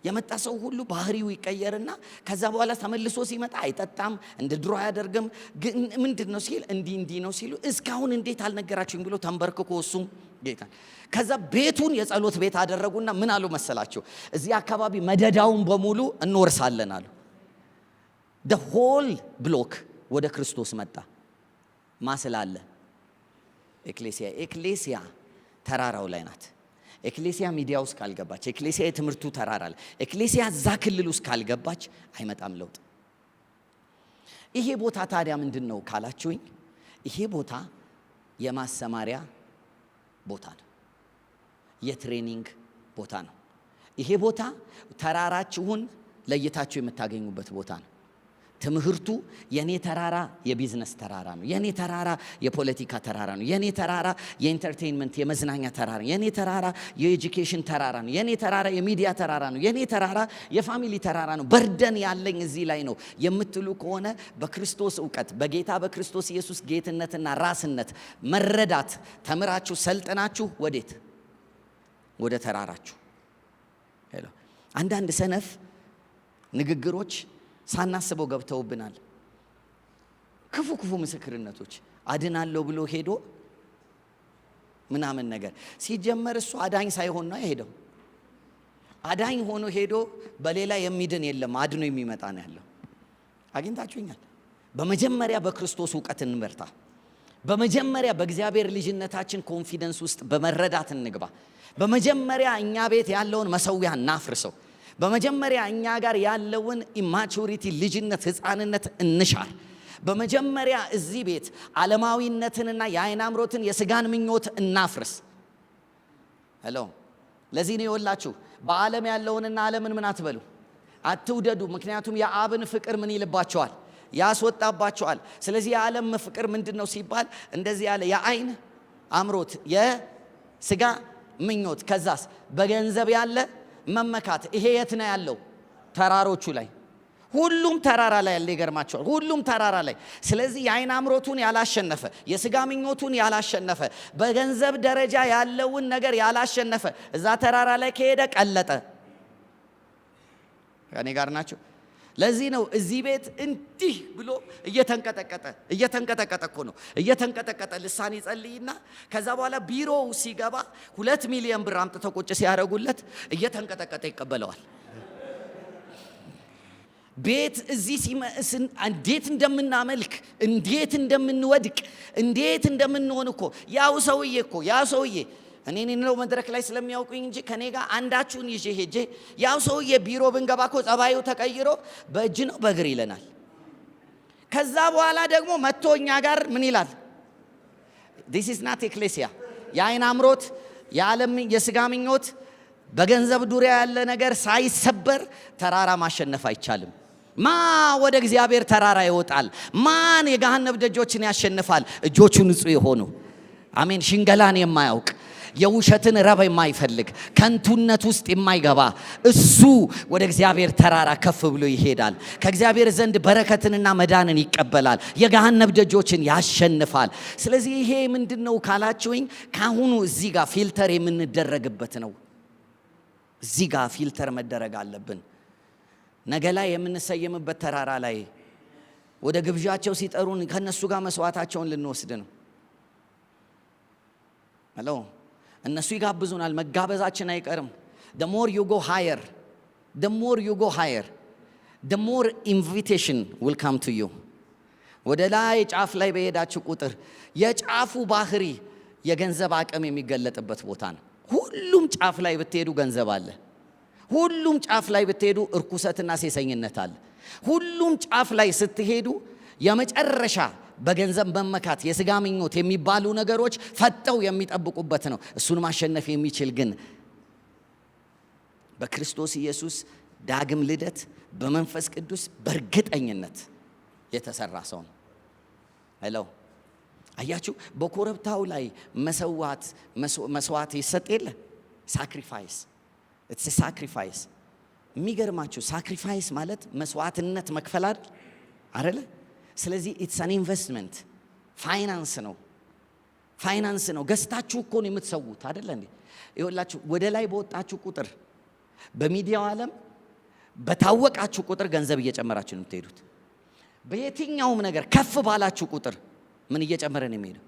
የመጣ ሰው ሁሉ ባህሪው ይቀየርና ከዛ በኋላ ተመልሶ ሲመጣ አይጠጣም፣ እንደ ድሮ አያደርግም። ግን ምንድነው ሲል እንዲህ ነው ሲሉ እስካሁን እንዴት አልነገራችሁኝ ብሎ ተንበርክኮ እሱም ጌታ። ከዛ ቤቱን የጸሎት ቤት አደረጉና ምን አሉ መሰላችሁ? እዚህ አካባቢ መደዳውን በሙሉ እንወርሳለን አሉ። the whole block ወደ ክርስቶስ መጣ። ማስላለ ኤክሌሲያ ተራራው ላይ ናት። ኤክሌሲያ ሚዲያ ውስጥ ካልገባች፣ ኤክሌሲያ የትምህርቱ ተራራ ላይ፣ ኤክሌሲያ እዛ ክልል ውስጥ ካልገባች አይመጣም ለውጥ። ይሄ ቦታ ታዲያ ምንድነው ካላችሁኝ፣ ይሄ ቦታ የማሰማሪያ ቦታ ነው። የትሬኒንግ ቦታ ነው። ይሄ ቦታ ተራራችሁን ለይታችሁ የምታገኙበት ቦታ ነው። ትምህርቱ የኔ ተራራ የቢዝነስ ተራራ ነው። የኔ ተራራ የፖለቲካ ተራራ ነው። የኔ ተራራ የኢንተርቴይንመንት የመዝናኛ ተራራ ነው። የኔ ተራራ የኤጁኬሽን ተራራ ነው። የኔ ተራራ የሚዲያ ተራራ ነው። የኔ ተራራ የፋሚሊ ተራራ ነው። በርደን ያለኝ እዚህ ላይ ነው የምትሉ ከሆነ በክርስቶስ ዕውቀት በጌታ በክርስቶስ ኢየሱስ ጌትነትና ራስነት መረዳት ተምራችሁ ሰልጥናችሁ ወዴት? ወደ ተራራችሁ። አንዳንድ ሰነፍ ንግግሮች ሳናስበው ገብተውብናል። ክፉ ምስክርነቶች አድናለሁ ብሎ ሄዶ ምናምን ነገር ሲጀመር እሱ አዳኝ ሳይሆን ነው የሄደው። አዳኝ ሆኖ ሄዶ በሌላ የሚድን የለም፣ አድኖ የሚመጣ ነው ያለው። አግኝታችሁኛል። በመጀመሪያ በክርስቶስ ዕውቀት እንበርታ። በመጀመሪያ በእግዚአብሔር ልጅነታችን ኮንፊደንስ ውስጥ በመረዳት እንግባ። በመጀመሪያ እኛ ቤት ያለውን መሰዊያ እናፍርሰው። በመጀመሪያ እኛ ጋር ያለውን ኢማቹሪቲ ልጅነት፣ ሕፃንነት እንሻር። በመጀመሪያ እዚህ ቤት ዓለማዊነትንና የዓይን አምሮትን የስጋን ምኞት እናፍርስ። ሄሎ ለዚህ ነው የወላችሁ በዓለም ያለውንና ዓለምን ምን አትበሉ፣ አትውደዱ። ምክንያቱም የአብን ፍቅር ምን ይልባቸዋል? ያስወጣባቸዋል። ስለዚህ የዓለም ፍቅር ምንድነው ሲባል እንደዚህ ያለ የዓይን አምሮት፣ የስጋ ምኞት፣ ከዛስ በገንዘብ ያለ መመካት። ይሄ የት ነው ያለው? ተራሮቹ ላይ። ሁሉም ተራራ ላይ ያለ ይገርማቸዋል። ሁሉም ተራራ ላይ። ስለዚህ የዓይን አምሮቱን ያላሸነፈ፣ የስጋ ምኞቱን ያላሸነፈ፣ በገንዘብ ደረጃ ያለውን ነገር ያላሸነፈ እዛ ተራራ ላይ ከሄደ ቀለጠ። ከኔ ጋር ናቸው። ለዚህ ነው እዚህ ቤት እንዲህ ብሎ እየተንቀጠቀጠ እኮ ነው። እየተንቀጠቀጠ ልሳን ይጸልይና ከዛ በኋላ ቢሮው ሲገባ 2 ሚሊዮን ብር አምጥተው ቁጭ ሲያደርጉለት እየተንቀጠቀጠ ይቀበለዋል። ቤት እዚህ እንዴት እንደምናመልክ፣ እንዴት እንደምንወድቅ፣ እንዴት እንደምንሆን እኮ ያው ሰውዬ እኔ ነው መድረክ ላይ ስለሚያውቁኝ እንጂ ከኔ ጋር አንዳችሁን ይዤ ሄጄ ያው ሰውዬ ቢሮ ብንገባ እኮ ጸባዩ ተቀይሮ በእጅ ነው በእግር ይለናል። ከዛ በኋላ ደግሞ መጥቶ እኛ ጋር ምን ይላል? this is not ecclesia። የዓይን አምሮት፣ የዓለም የስጋ ምኞት፣ በገንዘብ ዙሪያ ያለ ነገር ሳይሰበር ተራራ ማሸነፍ አይቻልም። ወደ እግዚአብሔር ተራራ ይወጣል? ማን የገሃነም ደጆችን ያሸንፋል? እጆቹ ንጹህ የሆኑ አሜን፣ ሽንገላን የማያውቅ የውሸትን ረብ የማይፈልግ ከንቱነት ውስጥ የማይገባ እሱ ወደ እግዚአብሔር ተራራ ከፍ ብሎ ይሄዳል። ከእግዚአብሔር ዘንድ በረከትንና መዳንን ይቀበላል። የገሃነም ደጆችን ያሸንፋል። ስለዚህ ይሄ ምንድነው ካላችሁኝ፣ ካሁኑ እዚህ ጋር ፊልተር የምንደረግበት ነው። እዚህ ጋር ፊልተር መደረግ አለብን። ነገ ላይ የምንሰየምበት ተራራ ላይ ወደ ግብዣቸው ሲጠሩን ከነሱ ጋር መስዋዕታቸውን ልንወስድ ነው። ሄሎ እነሱ ይጋብዙናል፣ መጋበዛችን አይቀርም። the more you go higher the more invitation will come to you። ወደ ላይ ጫፍ ላይ በሄዳችሁ ቁጥር የጫፉ ባህሪ የገንዘብ አቅም የሚገለጥበት ቦታ ነው። ሁሉም ጫፍ ላይ ብትሄዱ ገንዘብ አለ። ሁሉም ጫፍ ላይ ብትሄዱ እርኩሰትና ሴሰኝነት አለ። ሁሉም ጫፍ ላይ ስትሄዱ የመጨረሻ በገንዘብ መመካት፣ የስጋ ምኞት የሚባሉ ነገሮች ፈጠው የሚጠብቁበት ነው። እሱን ማሸነፍ የሚችል ግን በክርስቶስ ኢየሱስ ዳግም ልደት በመንፈስ ቅዱስ በእርግጠኝነት የተሰራ ሰው ነው። ሄሎ አያችሁ፣ በኮረብታው ላይ መስዋዕት ይሰጥ የለ ሳክሪፋይስ ኢትስ ሳክሪፋይስ። የሚገርማችሁ ሳክሪፋይስ ማለት መስዋዕትነት መክፈል አይደለ? ስለዚህ ኢትስ አን ኢንቨስትመንት ፋይናንስ ነው። ገዝታችሁ እኮ ነው የምትሰዉት አይደለ እንዴ? ይኸውላችሁ ወደ ላይ በወጣችሁ ቁጥር በሚዲያው ዓለም በታወቃችሁ ቁጥር ገንዘብ እየጨመራችሁ ነው የምትሄዱት። በየትኛውም ነገር ከፍ ባላችሁ ቁጥር ምን እየጨመረ ነው የሚሄደው?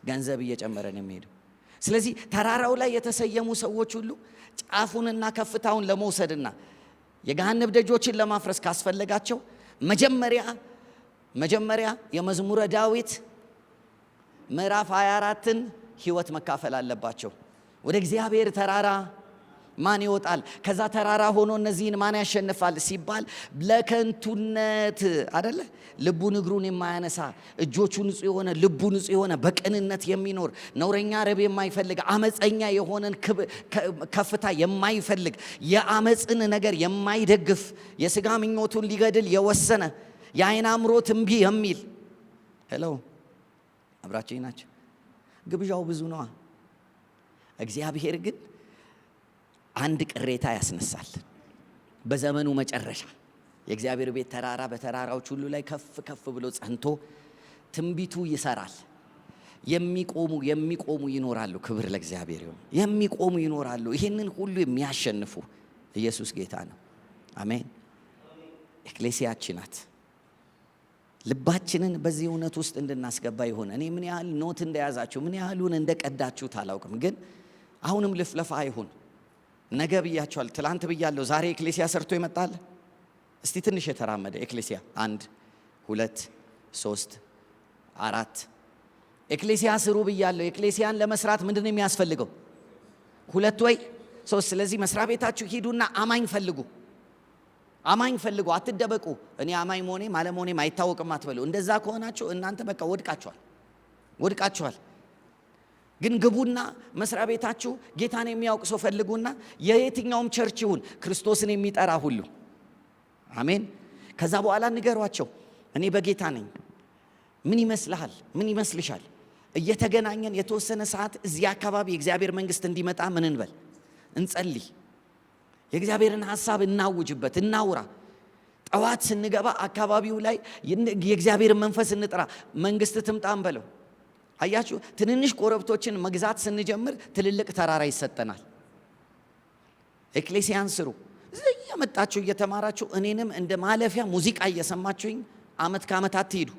ገንዘብ እየጨመረ ነው የሚሄደው። ስለዚህ ተራራው ላይ የተሰየሙ ሰዎች ሁሉ ጫፉንና ከፍታውን ለመውሰድና የገሃነም ደጆችን ለማፍረስ ካስፈለጋቸው መጀመሪያ የመዝሙረ ዳዊት ምዕራፍ 24ን ሕይወት መካፈል አለባቸው። ወደ እግዚአብሔር ተራራ ማን ይወጣል? ከዛ ተራራ ሆኖ እነዚህን ማን ያሸንፋል ሲባል ለከንቱነት አይደለ? ልቡን እግሩን የማያነሳ እጆቹ ንጹህ የሆነ ልቡ ንጹህ የሆነ በቅንነት የሚኖር ነውረኛ ረብ የማይፈልግ አመፀኛ የሆነን ከፍታ የማይፈልግ የአመፅን ነገር የማይደግፍ የስጋ ምኞቱን ሊገድል የወሰነ የአይን አምሮት እምቢ የሚል ሄሎ አብራችሁ ናቸው። ግብዣው ብዙ ነዋ። እግዚአብሔር ግን አንድ ቅሬታ ያስነሳል። በዘመኑ መጨረሻ የእግዚአብሔር ቤት ተራራ በተራራዎች ሁሉ ላይ ከፍ ብሎ ጸንቶ ትንቢቱ ይሰራል። የሚቆሙ ይኖራሉ። ክብር ለእግዚአብሔር ይሁን። የሚቆሙ ይኖራሉ። ይህንን ሁሉ የሚያሸንፉ ኢየሱስ ጌታ ነው። አሜን። ኤክሌሲያችን ናት። ልባችንን በዚህ እውነት ውስጥ እንድናስገባ ይሆን። እኔ ምን ያህል ኖት እንደያዛችሁ ምን ያህሉን እንደቀዳችሁት አላውቅም፣ ግን አሁንም ልፍለፋ አይሁን። ነገ ብያቸዋል፣ ትላንት ብያለሁ። ዛሬ ኤክሌሲያ ሰርቶ ይመጣል። እስቲ ትንሽ የተራመደ ኤክሌሲያ 1 2 3 4 ኤክሌሲያ ስሩ ብያለሁ። ኤክሌሲያን ለመስራት ምንድን ነው የሚያስፈልገው? 2 ወይ 3። ስለዚህ መስሪያ ቤታችሁ ሂዱና አማኝ ፈልጉ፣ አትደበቁ። እኔ አማኝ መሆኔም አለመሆኔም አይታወቅም አትበሉ። እንደዛ ከሆናችሁ እናንተ በቃ ወድቃችኋል። ግን ግቡና መስሪያ ቤታችሁ ጌታን የሚያውቅ ሰው ፈልጉና የየትኛውም ቸርች ይሁን ክርስቶስን የሚጠራ ሁሉ አሜን። ከዛ በኋላ ንገሯቸው፣ እኔ በጌታ ነኝ። ምን ይመስልሃል? ምን ይመስልሻል? እየተገናኘን የተወሰነ ሰዓት እዚህ አካባቢ የእግዚአብሔር መንግስት እንዲመጣ ምን እንበል? እንጸልይ። የእግዚአብሔርን ሐሳብ እናውጅበት፣ እናውራ። ጠዋት ስንገባ አካባቢው ላይ የእግዚአብሔርን መንፈስ እንጥራ። መንግስት ትምጣ እንበለው። አያችሁ፣ ትንንሽ ኮረብቶችን መግዛት ስንጀምር ትልልቅ ተራራ ይሰጠናል። ኤክሌሲያን ስሩ። እዚህ የመጣችሁ እየተማራችሁ እኔንም እንደ ማለፊያ ሙዚቃ እየሰማችሁኝ አመት ከአመት አትሄዱ።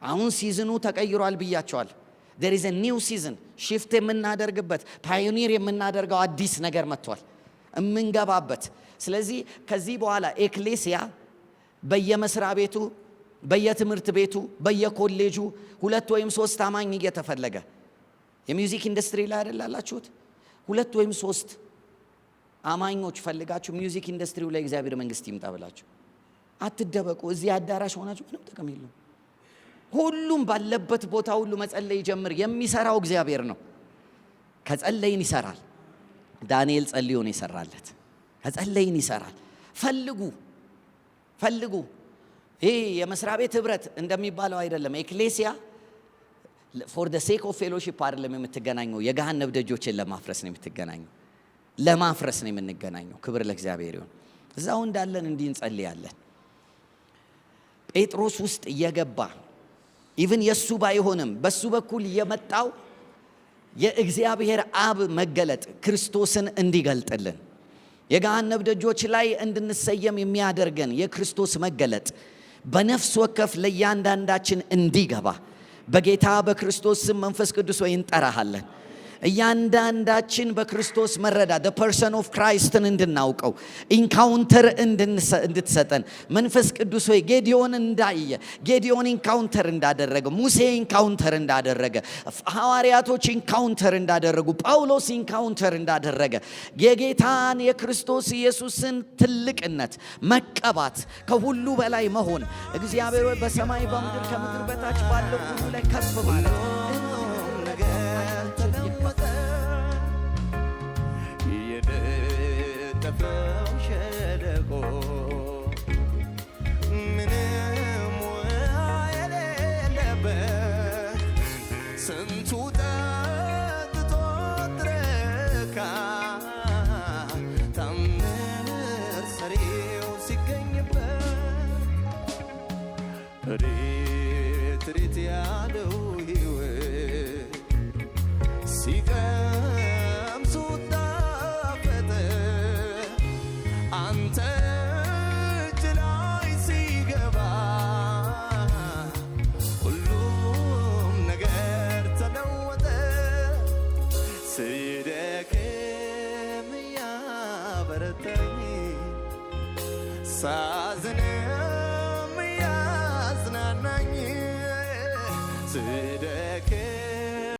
አሁን ሲዝኑ ተቀይሯል ብያቸዋል። there is a new season shift የምናደርግበት ፓዮኒር የምናደርገው አዲስ ነገር መጥቷል እምንገባበት። ስለዚህ ከዚህ በኋላ ኤክሌሲያ በየመስሪያ ቤቱ በየትምህርት ቤቱ በየኮሌጁ 2 ወይም 3 አማኝ እየተፈለገ የሚውዚክ ኢንዱስትሪ ላይ አይደላላችሁት? 2 ወይም 3 አማኞች ፈልጋችሁ ሚውዚክ ኢንዱስትሪው ላይ እግዚአብሔር መንግስት ይምጣ ብላችሁ አትደበቁ። እዚህ አዳራሽ ሆናችሁ ምንም ጥቅም የለውም። ሁሉም ባለበት ቦታ ሁሉ መጸለይ ጀምር። የሚሰራው እግዚአብሔር ነው። ከጸለይን ይሰራል። ዳንኤል ጸልዮ ነው የሰራለት። ከጸለይን ይሰራል። ፈልጉ። ይሄ የመስሪያ ቤት ህብረት እንደሚባለው አይደለም። ኤክሌሲያ ፎር the sake of fellowship አይደለም የምትገናኘው። የገሃነም ደጆችን ለማፍረስ ነው የምትገናኘው። ለማፍረስ ነው የምንገናኘው። ክብር ለእግዚአብሔር ይሁን። እዛው እንዳለን እንዲህ እንጸልያለን። ጴጥሮስ ውስጥ እየገባ ኢቭን የሱ ባይሆንም በሱ በኩል የመጣው የእግዚአብሔር አብ መገለጥ ክርስቶስን እንዲገልጥልን የገሃነም ደጆች ላይ እንድንሰየም የሚያደርገን የክርስቶስ መገለጥ በነፍስ ወከፍ ለእያንዳንዳችን እንዲገባ በጌታ በክርስቶስ ስም መንፈስ ቅዱስ ወይ እንጠራሃለን። እያንዳንዳችን በክርስቶስ መረዳት the person of Christን እንድናውቀው ኢንካውንተር እንድትሰጠን መንፈስ ቅዱስ ሆይ ጌዲዮን እንዳየ ጌዲዮን ኢንካውንተር እንዳደረገ ሙሴ ኢንካውንተር እንዳደረገ ሐዋርያቶች ኢንካውንተር እንዳደረጉ ጳውሎስ ኢንካውንተር እንዳደረገ የጌታን የክርስቶስ ኢየሱስን ትልቅነት መቀባት ከሁሉ በላይ መሆን እግዚአብሔር በሰማይ በምድር ከምድር በታች ባለው ሁሉ ላይ ከፍ ማለት ትሪት ያለው ሕይወት ሲቀምሱት ጣፈጠ አንተ እጅ ላይ ሲገባ ሁሉም ነገር ተለወጠ ስደክም ያበረታኝ ሳዝንም ያጽናናኝ ስደ